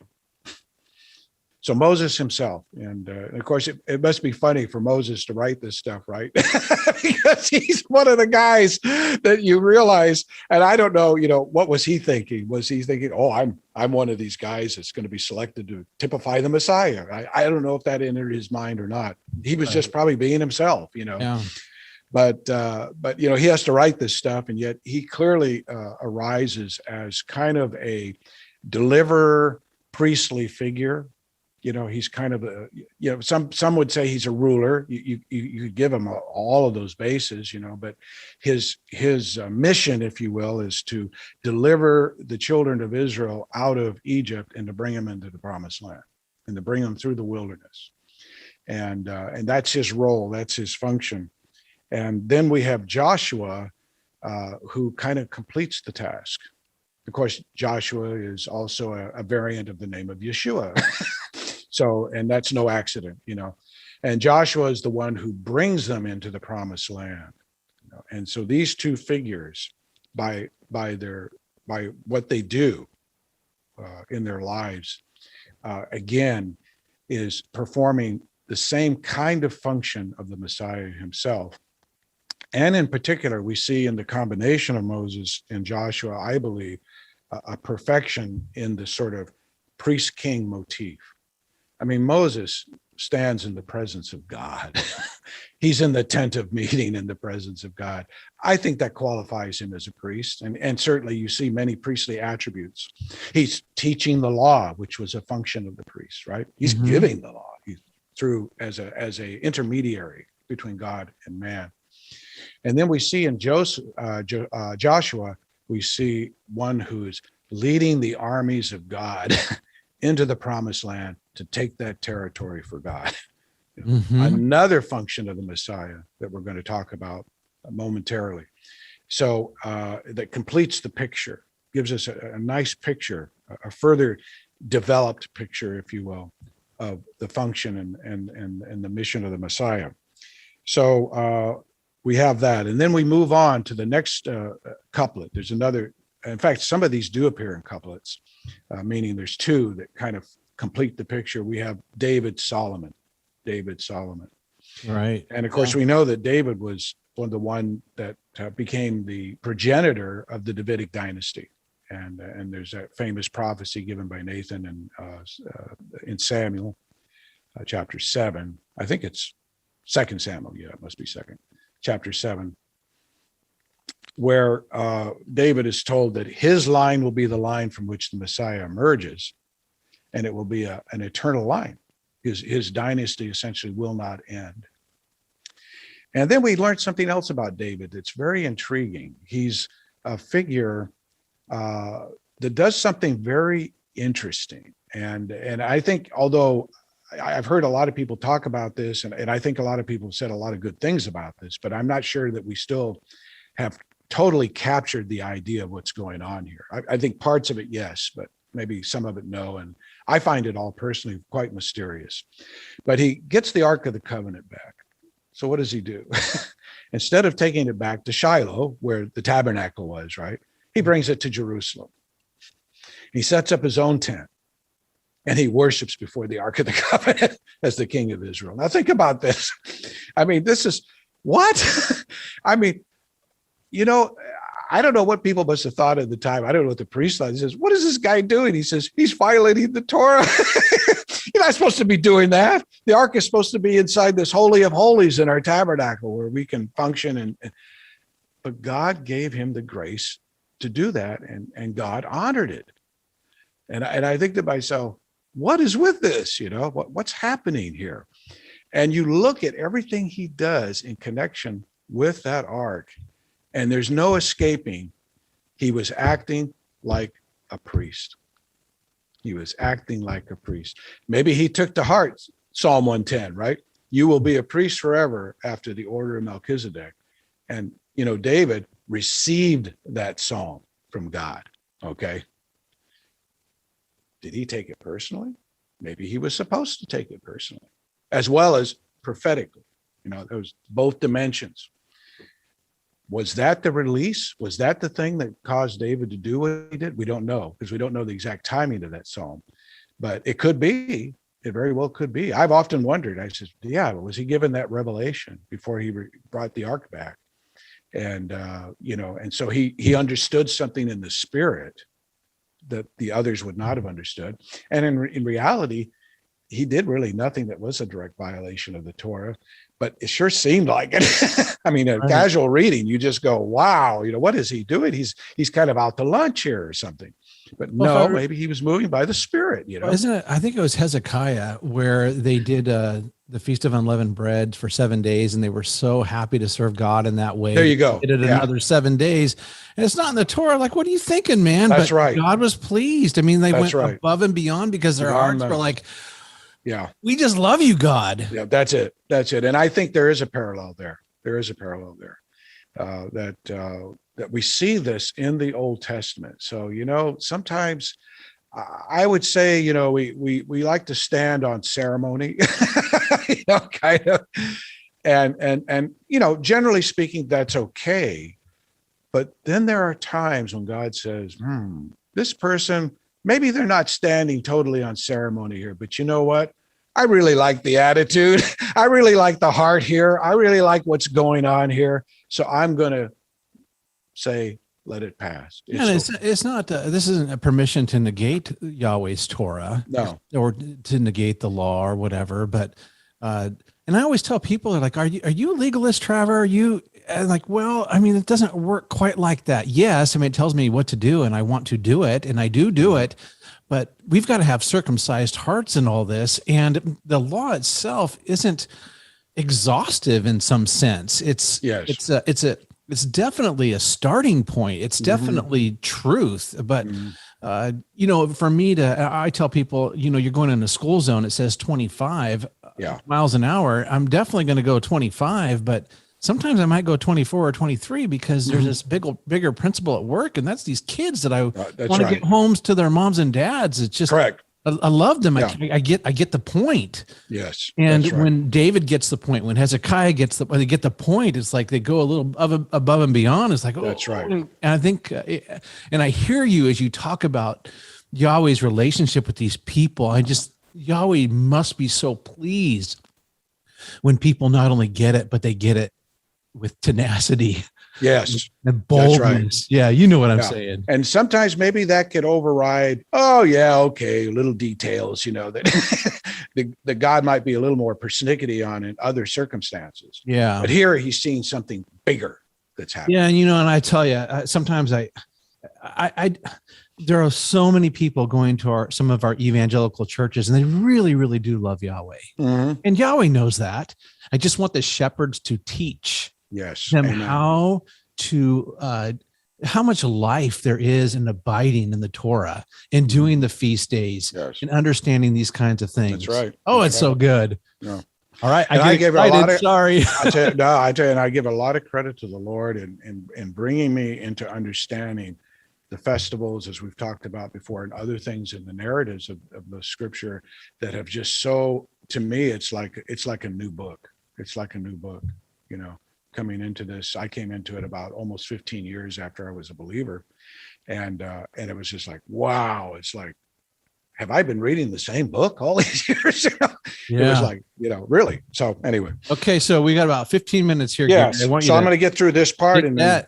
So Moses himself, and of course, it must be funny for Moses to write this stuff, right? Because he's one of the guys that you realize, and I don't know, you know, what was he thinking? Was he thinking, oh, I'm one of these guys that's going to be selected to typify the Messiah? I don't know if that entered his mind or not. He was just probably being himself, you know. Yeah. But you know, he has to write this stuff, and yet he clearly arises as kind of a deliverer, priestly figure. You know, he's kind of a, you know, some would say he's a ruler. You could give him all of those bases, you know, but his mission, if you will, is to deliver the children of Israel out of Egypt and to bring them into the promised land and to bring them through the wilderness. And that's his role. That's his function. And then we have Joshua, who kind of completes the task. Of course, Joshua is also a variant of the name of Yeshua. So, and that's no accident, you know. And Joshua is the one who brings them into the promised land. And so these two figures, by what they do in their lives, again, is performing the same kind of function of the Messiah himself. And in particular, we see in the combination of Moses and Joshua, I believe, a perfection in the sort of priest-king motif. I mean, Moses stands in the presence of God. He's in the tent of meeting in the presence of God. I think that qualifies him as a priest. And certainly you see many priestly attributes. He's teaching the law, which was a function of the priest, right? He's giving the law. He's through as a intermediary between God and man. And then we see in Joshua, we see one who's leading the armies of God into the promised land to take that territory for God. Another function of the Messiah that we're going to talk about momentarily. So that completes the picture, gives us a nice picture, a further developed picture, if you will, of the function and the mission of the Messiah. So we have that. And then we move on to the next couplet. There's another, in fact, some of these do appear in couplets, meaning there's two that kind of complete the picture. We have David Solomon. Right. And of course, we know that David was the one that became the progenitor of the Davidic dynasty. And there's that famous prophecy given by Nathan in Samuel, chapter 7. I think it's 2 Samuel. Yeah, it must be 2nd. Chapter 7, where David is told that his line will be the line from which the Messiah emerges, and it will be an eternal line. His dynasty essentially will not end. And then we learned something else about David that's very intriguing. He's a figure that does something very interesting. And I think, although I've heard a lot of people talk about this, and I think a lot of people have said a lot of good things about this, but I'm not sure that we still have totally captured the idea of what's going on here. I think parts of it, yes, but maybe some of it, no. And I find it all personally quite mysterious. But he gets the Ark of the Covenant back. So what does he do? Instead of taking it back to Shiloh, where the tabernacle was, right? He brings it to Jerusalem. He sets up his own tent. And he worships before the Ark of the Covenant as the king of Israel. Now think about this. I mean, this is what? I mean, you know, I don't know what people must have thought at the time. I don't know what the priest thought. He says, what is this guy doing? He says, he's violating the Torah. You're not supposed to be doing that. The Ark is supposed to be inside this Holy of Holies in our tabernacle where we can function. But God gave him the grace to do that, and God honored it. And I think to myself, what is with this? You know, what's happening here? And you look at everything he does in connection with that ark, and there's no escaping. He was acting like a priest. He was acting like a priest. Maybe he took to heart Psalm 110, right? You will be a priest forever after the order of Melchizedek. And, you know, David received that psalm from God, okay? Did he take it personally? Maybe he was supposed to take it personally, as well as prophetically. You know, there was both dimensions. Was that the release? Was that the thing that caused David to do what he did? We don't know, because we don't know the exact timing of that psalm. But it could be. It very well could be. I've often wondered. I said, yeah, was he given that revelation before he brought the ark back? And, you know, and so he understood something in the spirit that the others would not have understood. And in reality, he did really nothing that was a direct violation of the Torah, but it sure seemed like it. I mean, a casual reading, you just go, wow, you know, what is he doing? He's kind of out to lunch here or something. But no, maybe he was moving by the Spirit, you know. Isn't it? I think it was Hezekiah where they did the Feast of Unleavened Bread for 7 days, and they were so happy to serve God in that way. There you go. They did it another 7 days, and it's not in the Torah. Like, what are you thinking, man? That's right. God was pleased. I mean, they went above and beyond because their hearts were like, yeah, we just love you, God. Yeah, that's it. And I think there is a parallel there. That we see this in the Old Testament. So, you know, sometimes I would say, you know, we like to stand on ceremony kind of. And generally speaking, that's okay. But then there are times when God says, this person, maybe they're not standing totally on ceremony here, but you know what? I really like the attitude. I really like the heart here. I really like what's going on here. So I'm going to say, let it pass. It's not, this isn't a permission to negate Yahweh's Torah, no, or to negate the law or whatever. But, and I always tell people, they're like, are you a legalist, Traveler? Are you? And like, well, I mean, it doesn't work quite like that. Yes. I mean, it tells me what to do and I want to do it, and I do it, but we've got to have circumcised hearts in all this. And the law itself isn't exhaustive in some sense. It's definitely a starting point. It's definitely truth, but for me I tell people, you're going in a school zone, it says 25 miles an hour. I'm definitely going to go 25, but sometimes I might go 24 or 23 because there's this bigger principle at work. And that's these kids that I want to get homes to their moms and dads. It's just, correct. I love them. Yeah. I get the point. Yes. And when David gets the point, when Hezekiah when they get the point, it's like they go a little above and beyond. It's like, that's right. And I think, and I hear you as you talk about Yahweh's relationship with these people. Yahweh must be so pleased when people not only get it, but they get it with tenacity. Yes. And boldness. Right. Yeah. You know what I'm saying. And sometimes maybe that could override, little details, that the God might be a little more persnickety on in other circumstances. Yeah. But here he's seeing something bigger that's happening. Yeah. And I tell you, sometimes there are so many people going to some of our evangelical churches, and they really, really do love Yahweh. And Yahweh knows that. I just want the shepherds to teach them how much life there is in abiding in the Torah and doing the feast days and understanding these kinds of things. That's right. Oh, it's so good. Yeah. All right. I give a lot of, sorry. I tell you, and I give a lot of credit to the Lord in bringing me into understanding the festivals, as we've talked about before, and other things in the narratives of the scripture that have just to me, it's like a new book. It's like a new book, coming into this. I came into it about almost 15 years after I was a believer. And it was just like, wow, it's like, have I been reading the same book all these years? It was like, really. So anyway. Okay. So we got about 15 minutes here. Yes. I'm going to get through this part. And I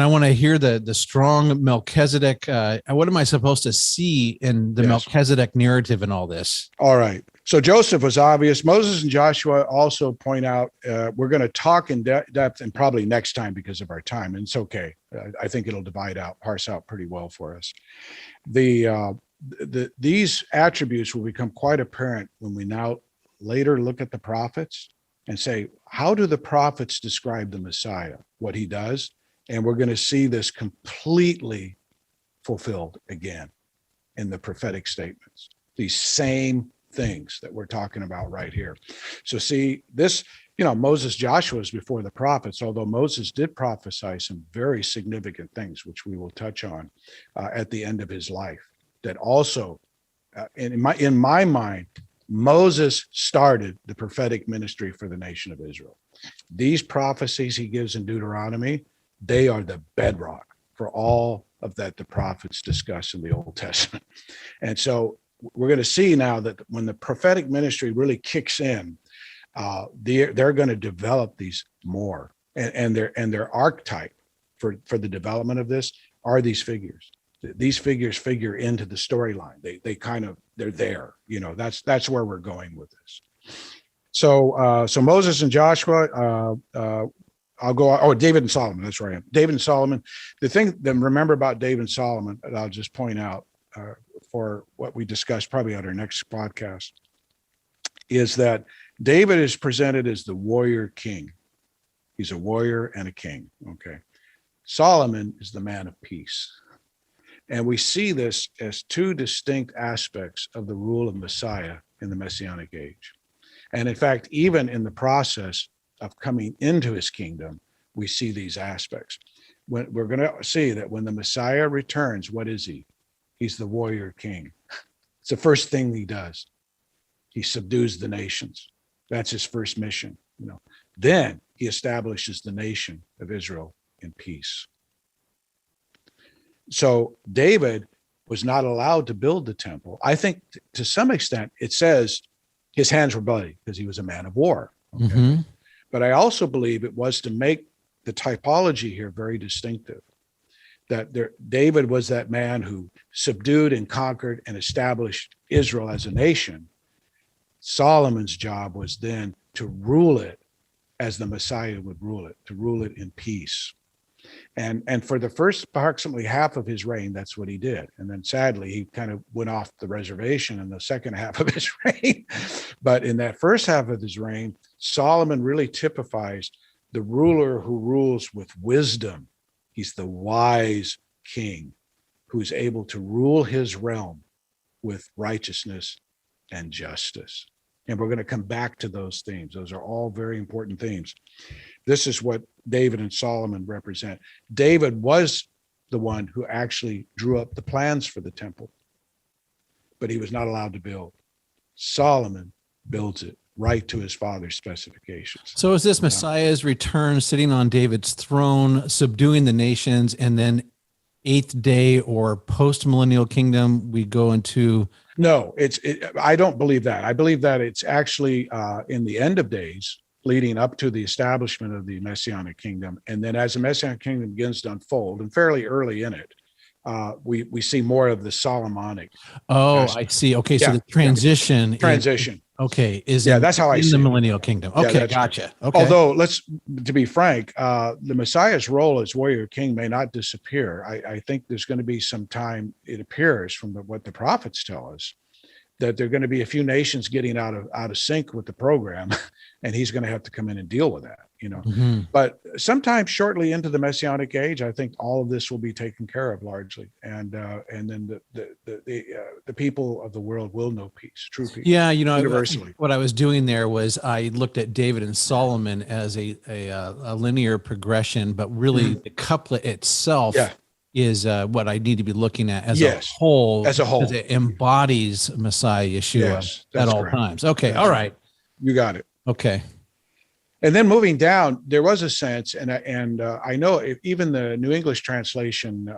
want to hear the strong Melchizedek. What am I supposed to see in the Melchizedek narrative and all this? All right. So Joseph was obvious. Moses and Joshua also point out, we're going to talk in depth and probably next time because of our time. And it's okay. I think it'll parse out pretty well for us. These attributes will become quite apparent when we now later look at the prophets and say, how do the prophets describe the Messiah, what he does? And we're going to see this completely fulfilled again in the prophetic statements, these same things that we're talking about right here. So see this, Moses, Joshua is before the prophets, although Moses did prophesy some very significant things, which we will touch on at the end of his life. That also, in my mind, Moses started the prophetic ministry for the nation of Israel. These prophecies he gives in Deuteronomy, they are the bedrock for all of that the prophets discuss in the Old Testament. And so we're going to see now that when the prophetic ministry really kicks in, they're going to develop these more, and their archetype for the development of this are these figures. These figures figure into the storyline. They're there. That's where we're going with this. So Moses and Joshua. I'll go. Oh, David and Solomon. That's right. David and Solomon. The thing that remember about David and Solomon, that I'll just point out for what we discussed probably on our next podcast, is that David is presented as the warrior king. He's a warrior and a king. Okay. Solomon is the man of peace. And we see this as two distinct aspects of the rule of Messiah in the Messianic age. And in fact, even in the process of coming into his kingdom, we see these aspects. When we're going to see that when the Messiah returns, what is he? He's the warrior king. It's the first thing he does. He subdues the nations. That's his first mission. Then he establishes the nation of Israel in peace. So David was not allowed to build the temple. I think to some extent it says his hands were bloody because he was a man of war. Okay? Mm-hmm. But I also believe it was to make the typology here very distinctive. That David was that man who subdued and conquered and established Israel as a nation. Solomon's job was then to rule it as the Messiah would rule it, to rule it in peace. And for the first approximately half of his reign, that's what he did. And then sadly, he kind of went off the reservation in the second half of his reign. But in that first half of his reign, Solomon really typifies the ruler who rules with wisdom. He's the wise king who's able to rule his realm with righteousness and justice. And we're going to come back to those themes. Those are all very important themes. This is what David and Solomon represent. David was the one who actually drew up the plans for the temple, but he was not allowed to build. Solomon builds it right to his father's specifications. So is this Messiah's return, sitting on David's throne, subduing the nations, and then eighth day or post-millennial kingdom, we go into... No, I don't believe that. I believe that it's actually in the end of days, leading up to the establishment of the Messianic kingdom. And then as the Messianic kingdom begins to unfold, and fairly early in it, we see more of the Solomonic. I see. Okay, so the transition. Okay, that's how I see the it. Millennial Kingdom. Okay, gotcha. Okay. Although, to be frank, the Messiah's role as warrior king may not disappear. I think there's going to be some time, it appears from what the prophets tell us, that there are going to be a few nations getting out of sync with the program, and he's going to have to come in and deal with that. Mm-hmm. But sometime shortly into the Messianic age, I think all of this will be taken care of largely, and then the people of the world will know peace, true peace. Yeah, universally. What I was doing there was I looked at David and Solomon as a linear progression, but really the couplet itself is what I need to be looking at as a whole. As a whole, because it embodies Messiah Yeshua at all times. Okay, that's all right, you got it. Okay. And then moving down, there was a sense, and I know even the New English translation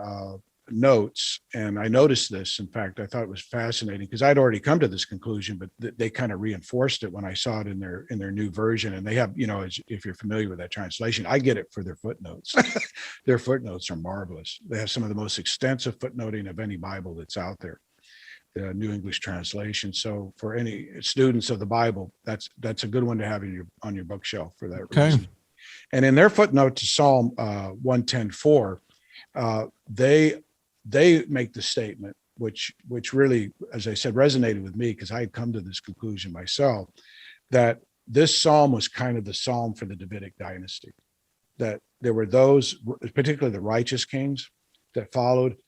notes, and I noticed this. In fact, I thought it was fascinating because I'd already come to this conclusion, but they kind of reinforced it when I saw it in their new version. And they have, if you're familiar with that translation, I get it for their footnotes. Their footnotes are marvelous. They have some of the most extensive footnoting of any Bible that's out there. The New English translation. So for any students of the Bible, that's a good one to have on your bookshelf for that reason. And in their footnote to Psalm 110:4, they make the statement, which really, as I said, resonated with me because I had come to this conclusion myself, that this psalm was kind of the psalm for the Davidic dynasty. That there were those, particularly the righteous kings that followed.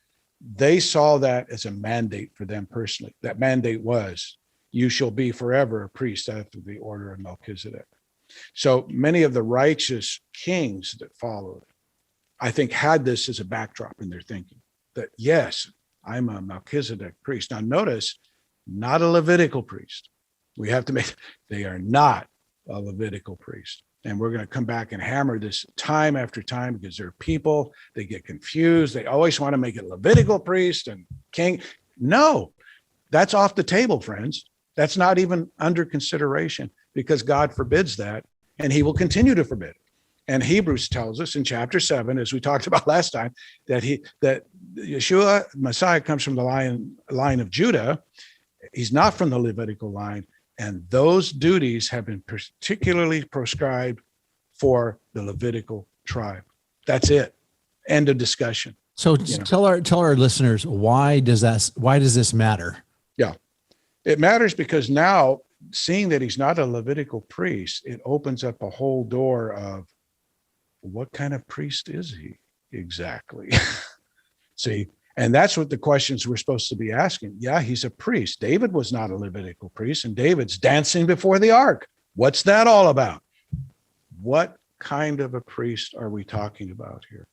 They saw that as a mandate for them personally. That mandate was, you shall be forever a priest after the order of Melchizedek. So many of the righteous kings that followed, I think, had this as a backdrop in their thinking, that yes, I'm a Melchizedek priest. Now notice, not a Levitical priest. We have to they are not a Levitical priest. And we're going to come back and hammer this time after time because there are people, they get confused. They always want to make it Levitical priest and king. No, that's off the table, friends. That's not even under consideration because God forbids that, and he will continue to forbid it. And Hebrews tells us in chapter 7, as we talked about last time, that Yeshua, Messiah, comes from the line of Judah. He's not from the Levitical line. And those duties have been particularly prescribed for the Levitical tribe. That's it. End of discussion. So tell our listeners, why does this matter? Yeah, it matters because now, seeing that he's not a Levitical priest, it opens up a whole door of what kind of priest is he exactly? See. And that's what the questions we're supposed to be asking. Yeah, he's a priest. David was not a Levitical priest, and David's dancing before the ark. What's that all about? What kind of a priest are we talking about here?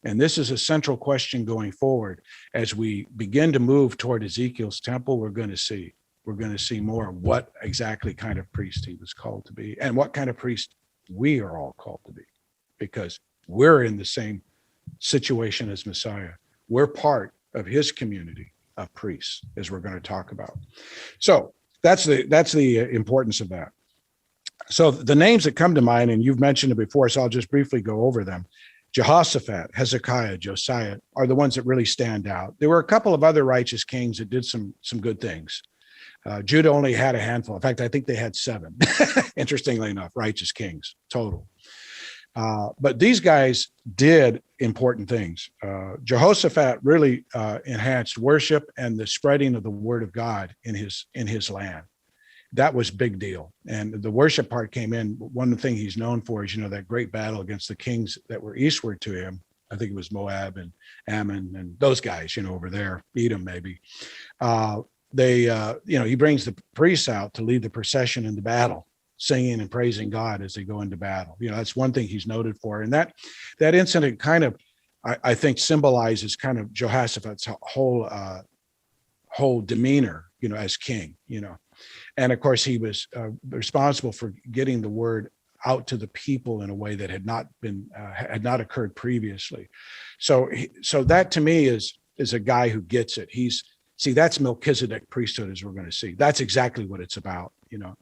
And this is a central question going forward. As we begin to move toward Ezekiel's temple, we're going to see we're going to see more of what exactly kind of priest he was called to be and what kind of priest we are all called to be, because we're in the same situation as Messiah. We're part of his community of priests, as we're going to talk about. So that's the importance of that. So the names that come to mind, and you've mentioned it before, so I'll just briefly go over them. Jehoshaphat, Hezekiah, Josiah are the ones that really stand out. There were a couple of other righteous kings that did some good things. Judah only had a handful. In fact, I think they had 7, interestingly enough, righteous kings total. But these guys did important things. Jehoshaphat really enhanced worship and the spreading of the word of God in his land. That was big deal. And the worship part came in. One thing he's known for is, that great battle against the kings that were eastward to him. I think it was Moab and Ammon and those guys, over there, Edom maybe. He brings the priests out to lead the procession in the battle, singing and praising God as they go into battle. That's one thing he's noted for. And that incident kind of, I think, symbolizes kind of Jehoshaphat's whole demeanor, as king, And of course, he was responsible for getting the word out to the people in a way that had not occurred previously. So that to me is a guy who gets it. That's Melchizedek priesthood, as we're going to see. That's exactly what it's about,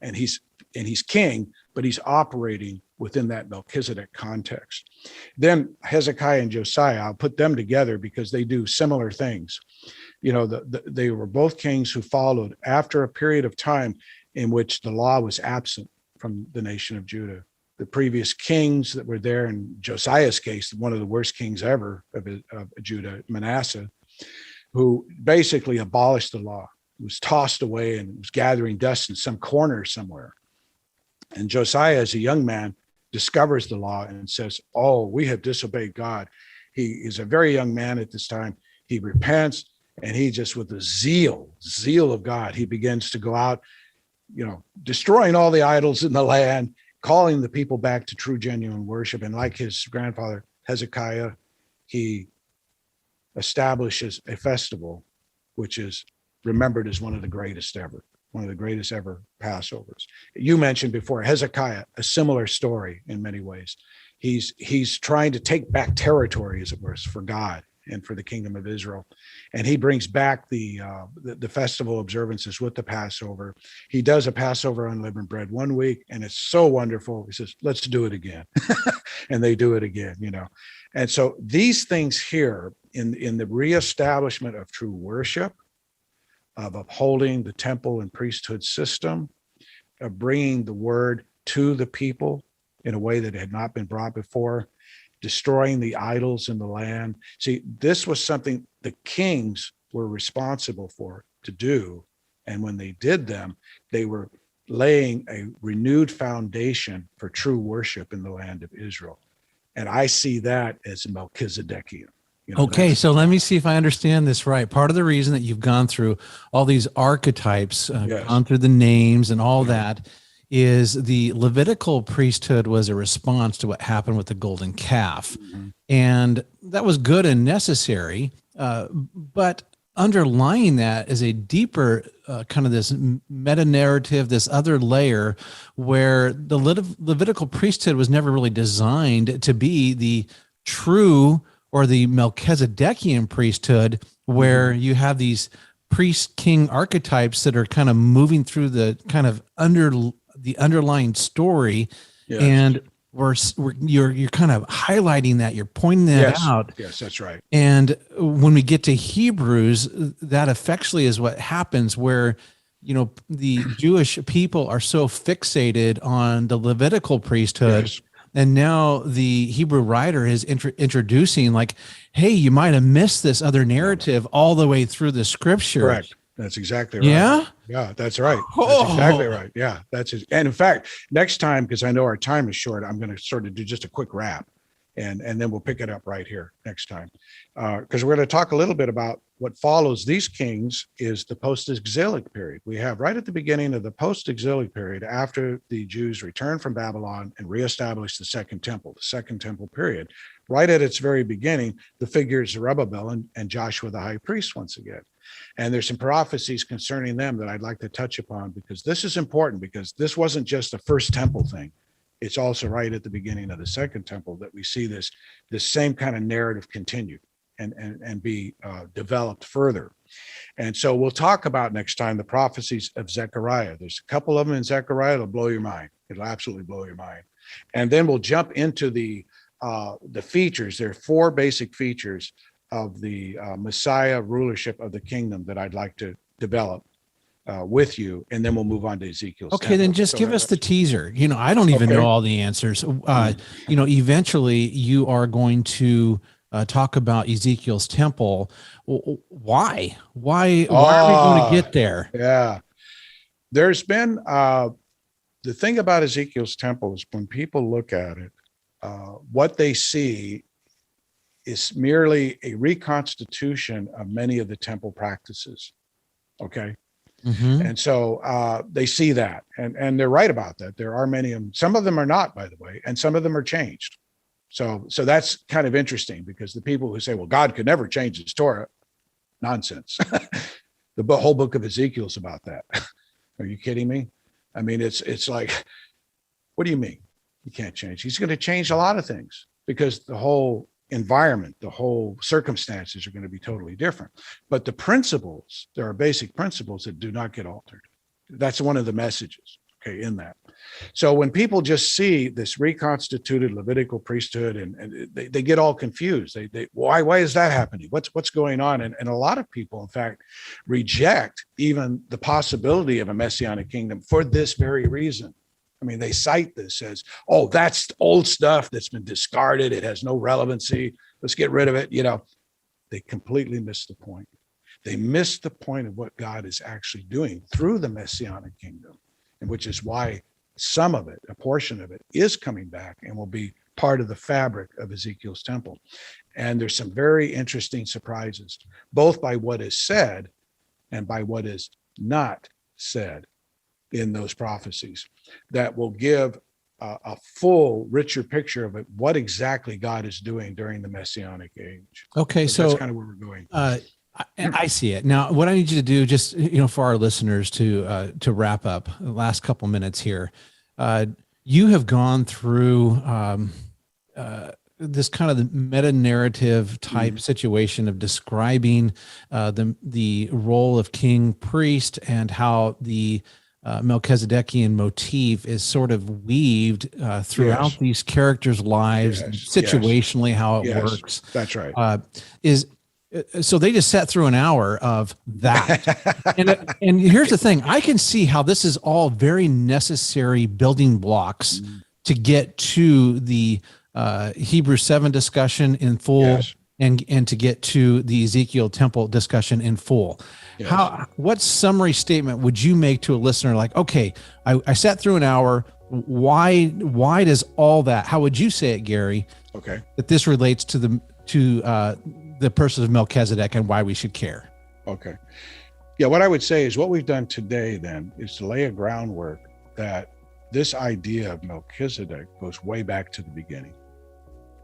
and he's king, but he's operating within that Melchizedek context. Then Hezekiah and Josiah, I'll put them together because they do similar things. They were both kings who followed after a period of time in which the law was absent from the nation of Judah. The previous kings that were there, in Josiah's case, one of the worst kings ever of Judah, Manasseh, who basically abolished the law. It was tossed away and was gathering dust in some corner somewhere. And Josiah, as a young man, discovers the law and says, "Oh, we have disobeyed God." He is a very young man at this time. He repents, and he just, with the zeal of God, he begins to go out, destroying all the idols in the land, calling the people back to true, genuine worship. And like his grandfather, Hezekiah, he establishes a festival, which is remembered as one of the greatest ever Passovers. You mentioned before, Hezekiah, a similar story in many ways. He's trying to take back territory, as it were, for God and for the kingdom of Israel. And he brings back the festival observances with the Passover. He does a Passover unleavened bread one week, and it's so wonderful. He says, "Let's do it again." And they do it again, And so these things here in the reestablishment of true worship, of upholding the temple and priesthood system, of bringing the word to the people in a way that had not been brought before, destroying the idols in the land. See, this was something the kings were responsible for to do. And when they did them, they were laying a renewed foundation for true worship in the land of Israel. And I see that as Melchizedekian. Okay, so let me see if I understand this right. Part of the reason that you've gone through all these archetypes, Yes. gone through the names and all that, is the Levitical priesthood was a response to what happened with the golden calf. Mm-hmm. And that was good and necessary. But underlying that is a deeper kind of this meta narrative, this other layer where the Levitical priesthood was never really designed to be the true or the Melchizedekian priesthood, where you have these priest king archetypes that are kind of moving through the kind of the underlying story. Yes. And you're kind of highlighting that, you're pointing that out. Yes, that's right. And when we get to Hebrews, that effectually is what happens, where the Jewish people are so fixated on the Levitical priesthood. Yes. And now the Hebrew writer is introducing, like, hey, you might have missed this other narrative all the way through the scripture. Correct. That's exactly right. Yeah? Yeah, that's right. That's exactly right. Yeah, that's it. And in fact, next time, because I know our time is short, I'm going to sort of do just a quick wrap, and then we'll pick it up right here next time. Because we're going to talk a little bit about what follows these kings is the post-exilic period. We have right at the beginning of the post-exilic period, after the Jews returned from Babylon and reestablished the Second Temple period. Right at its very beginning, the figure is Zerubbabel and Joshua the high priest once again. And there's some prophecies concerning them that I'd like to touch upon, because this is important, because this wasn't just a first temple thing. It's also right at the beginning of the second temple that we see this same kind of narrative continue and be developed further. And so we'll talk about next time the prophecies of Zechariah. There's a couple of them in Zechariah that'll blow your mind. It'll absolutely blow your mind. And then we'll jump into the features. There are 4 basic features of the Messiah rulership of the kingdom that I'd like to develop with you, and then we'll move on to Ezekiel's Okay, temple. then just give us the teaser. I don't even know all the answers. Eventually you are going to talk about Ezekiel's temple. Why? Why are we going to get there? Yeah. There's been, the thing about Ezekiel's temple is when people look at it, what they see is merely a reconstitution of many of the temple practices. Okay. Mm-hmm. And so they see that, and they're right about that. There are many of them. Some of them are not, by the way, and some of them are changed. So that's kind of interesting, because the people who say, well, God could never change his Torah, nonsense. The whole book of Ezekiel is about that. Are you kidding me? I mean, it's like, what do you mean? You can't change. He's going to change a lot of things, because the whole environment, the whole circumstances are going to be totally different. But the principles, there are basic principles that do not get altered. That's one of the messages, okay, in that. So when people just see this reconstituted Levitical priesthood, and they get all confused. Why is that happening? What's going on? And a lot of people, in fact, reject even the possibility of a messianic kingdom for this very reason. I mean, they cite this as, oh, that's old stuff that's been discarded. It has no relevancy. Let's get rid of it. They completely miss the point. They miss the point of what God is actually doing through the messianic kingdom, and which is why some of it, a portion of it, is coming back and will be part of the fabric of Ezekiel's temple. And there's some very interesting surprises, both by what is said and by what is not said in those prophecies, that will give a full, richer picture of it, what exactly God is doing during the Messianic age. Okay, so that's kind of where we're going. I see it. Now, what I need you to do, just for our listeners to wrap up the last couple minutes here, you have gone through this kind of the meta narrative type situation of describing the role of king priest, and how the Melchizedekian motif is sort of weaved throughout these characters' lives, situationally how it works. That's right. So they just sat through an hour of that. and here's the thing. I can see how this is all very necessary building blocks to get to the Hebrews 7 discussion in full, and to get to the Ezekiel temple discussion in full. Yes. What summary statement would you make to a listener like, okay, I sat through an hour. Why does all that, how would you say it, Gary? Okay. That this relates to the person of Melchizedek and why we should care. Okay. Yeah, what I would say is what we've done today then is to lay a groundwork that this idea of Melchizedek goes way back to the beginning.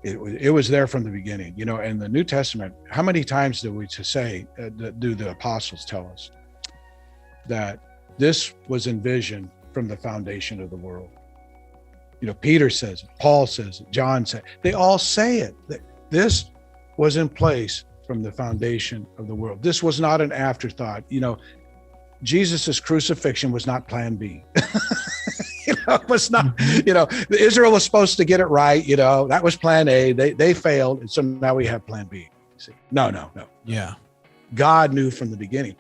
It was there from the beginning. In the New Testament, how many times do the apostles tell us that this was envisioned from the foundation of the world? Peter says it, Paul says it, John says it. They all say it. This was in place from the foundation of the world. This was not an afterthought. Jesus's crucifixion was not plan B. It was not, Israel was supposed to get it right. That was plan A. They failed. And so now we have plan B. See? No. Yeah. God knew from the beginning.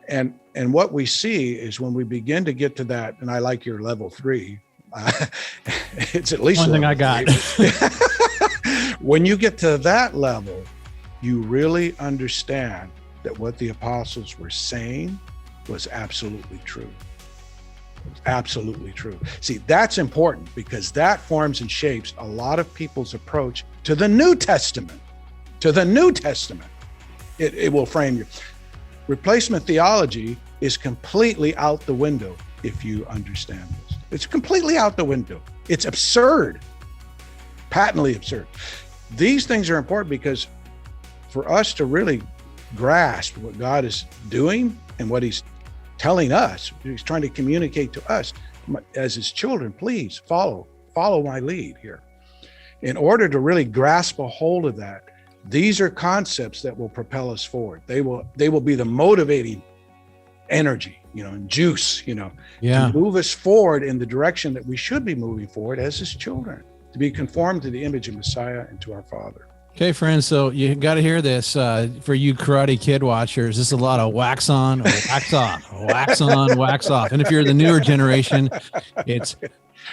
And what we see is when we begin to get to that, and I like your level 3, it's at least one thing I got. When you get to that level, you really understand that what the apostles were saying was absolutely true. Absolutely true. See, that's important, because that forms and shapes a lot of people's approach to the New Testament. It will frame you. Replacement theology is completely out the window if you understand this. It's completely out the window. It's absurd, patently absurd. These things are important because for us to really grasp what God is doing and what he's telling us, he's trying to communicate to us as his children, please follow my lead here. In order to really grasp a hold of that, these are concepts that will propel us forward. They will be the motivating energy, and juice, to move us forward in the direction that we should be moving forward as his children, to be conformed to the image of Messiah and to our Father. Okay, friends. So you got to hear this for you Karate Kid watchers. This is a lot of wax on, wax off, wax on, wax off. And if you're the newer generation, it's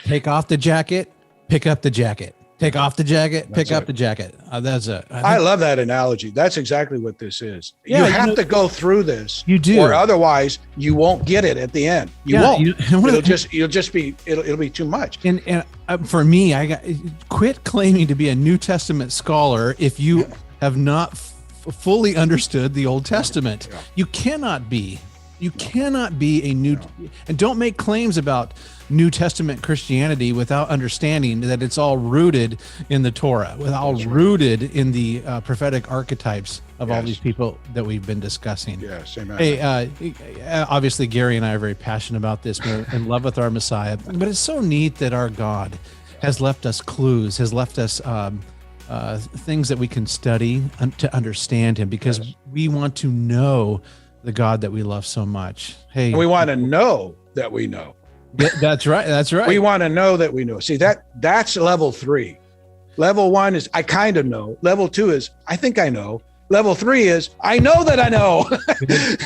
take off the jacket, pick up the jacket. Take off the jacket, pick up the jacket. I love that analogy. That's exactly what this is. Yeah, you have to go through this. You do, or otherwise you won't get it at the end. You won't. It'll be too much. And for me, I quit claiming to be a New Testament scholar if you have not fully understood the Old Testament. Yeah. You cannot be a new, and don't make claims about New Testament Christianity without understanding that it's all rooted in the Torah, rooted in the prophetic archetypes of all these people that we've been discussing. Yes, amen. Hey, obviously Gary and I are very passionate about this. We're in love with our Messiah, but it's so neat that our God has left us clues, has left us things that we can study to understand him, because we want to know the God that we love so much. Hey, and we want to know that we know. That's right. That's right. We want to know that we know. See, that's level 3. Level 1 is I kind of know. Level 2 is I think I know. Level 3 is I know that I know.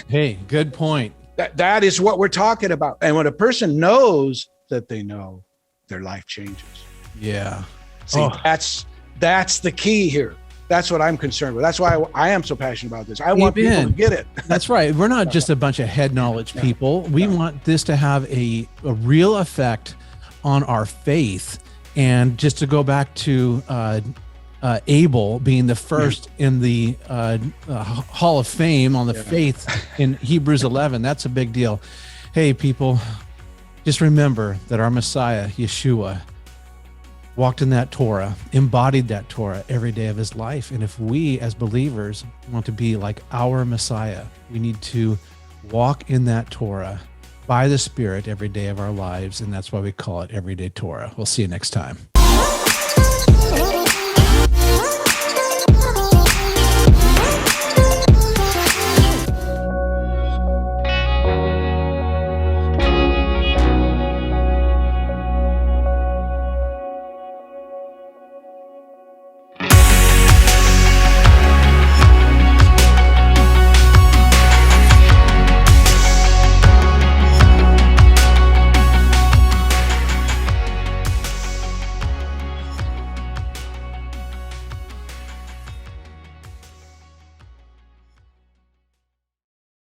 Hey, good point. That is what we're talking about. And when a person knows that they know, their life changes. Yeah. See, that's the key here. That's what I'm concerned with. That's why I am so passionate about this. I want people to get it. That's right. We're not just a bunch of head knowledge people. We want this to have a real effect on our faith. And just to go back to Abel being the first in the Hall of Fame on the faith in Hebrews 11, that's a big deal. Hey, people, just remember that our Messiah, Yeshua, walked in that Torah, embodied that Torah every day of his life. And if we as believers want to be like our Messiah, we need to walk in that Torah by the Spirit every day of our lives. And that's why we call it Everyday Torah. We'll see you next time.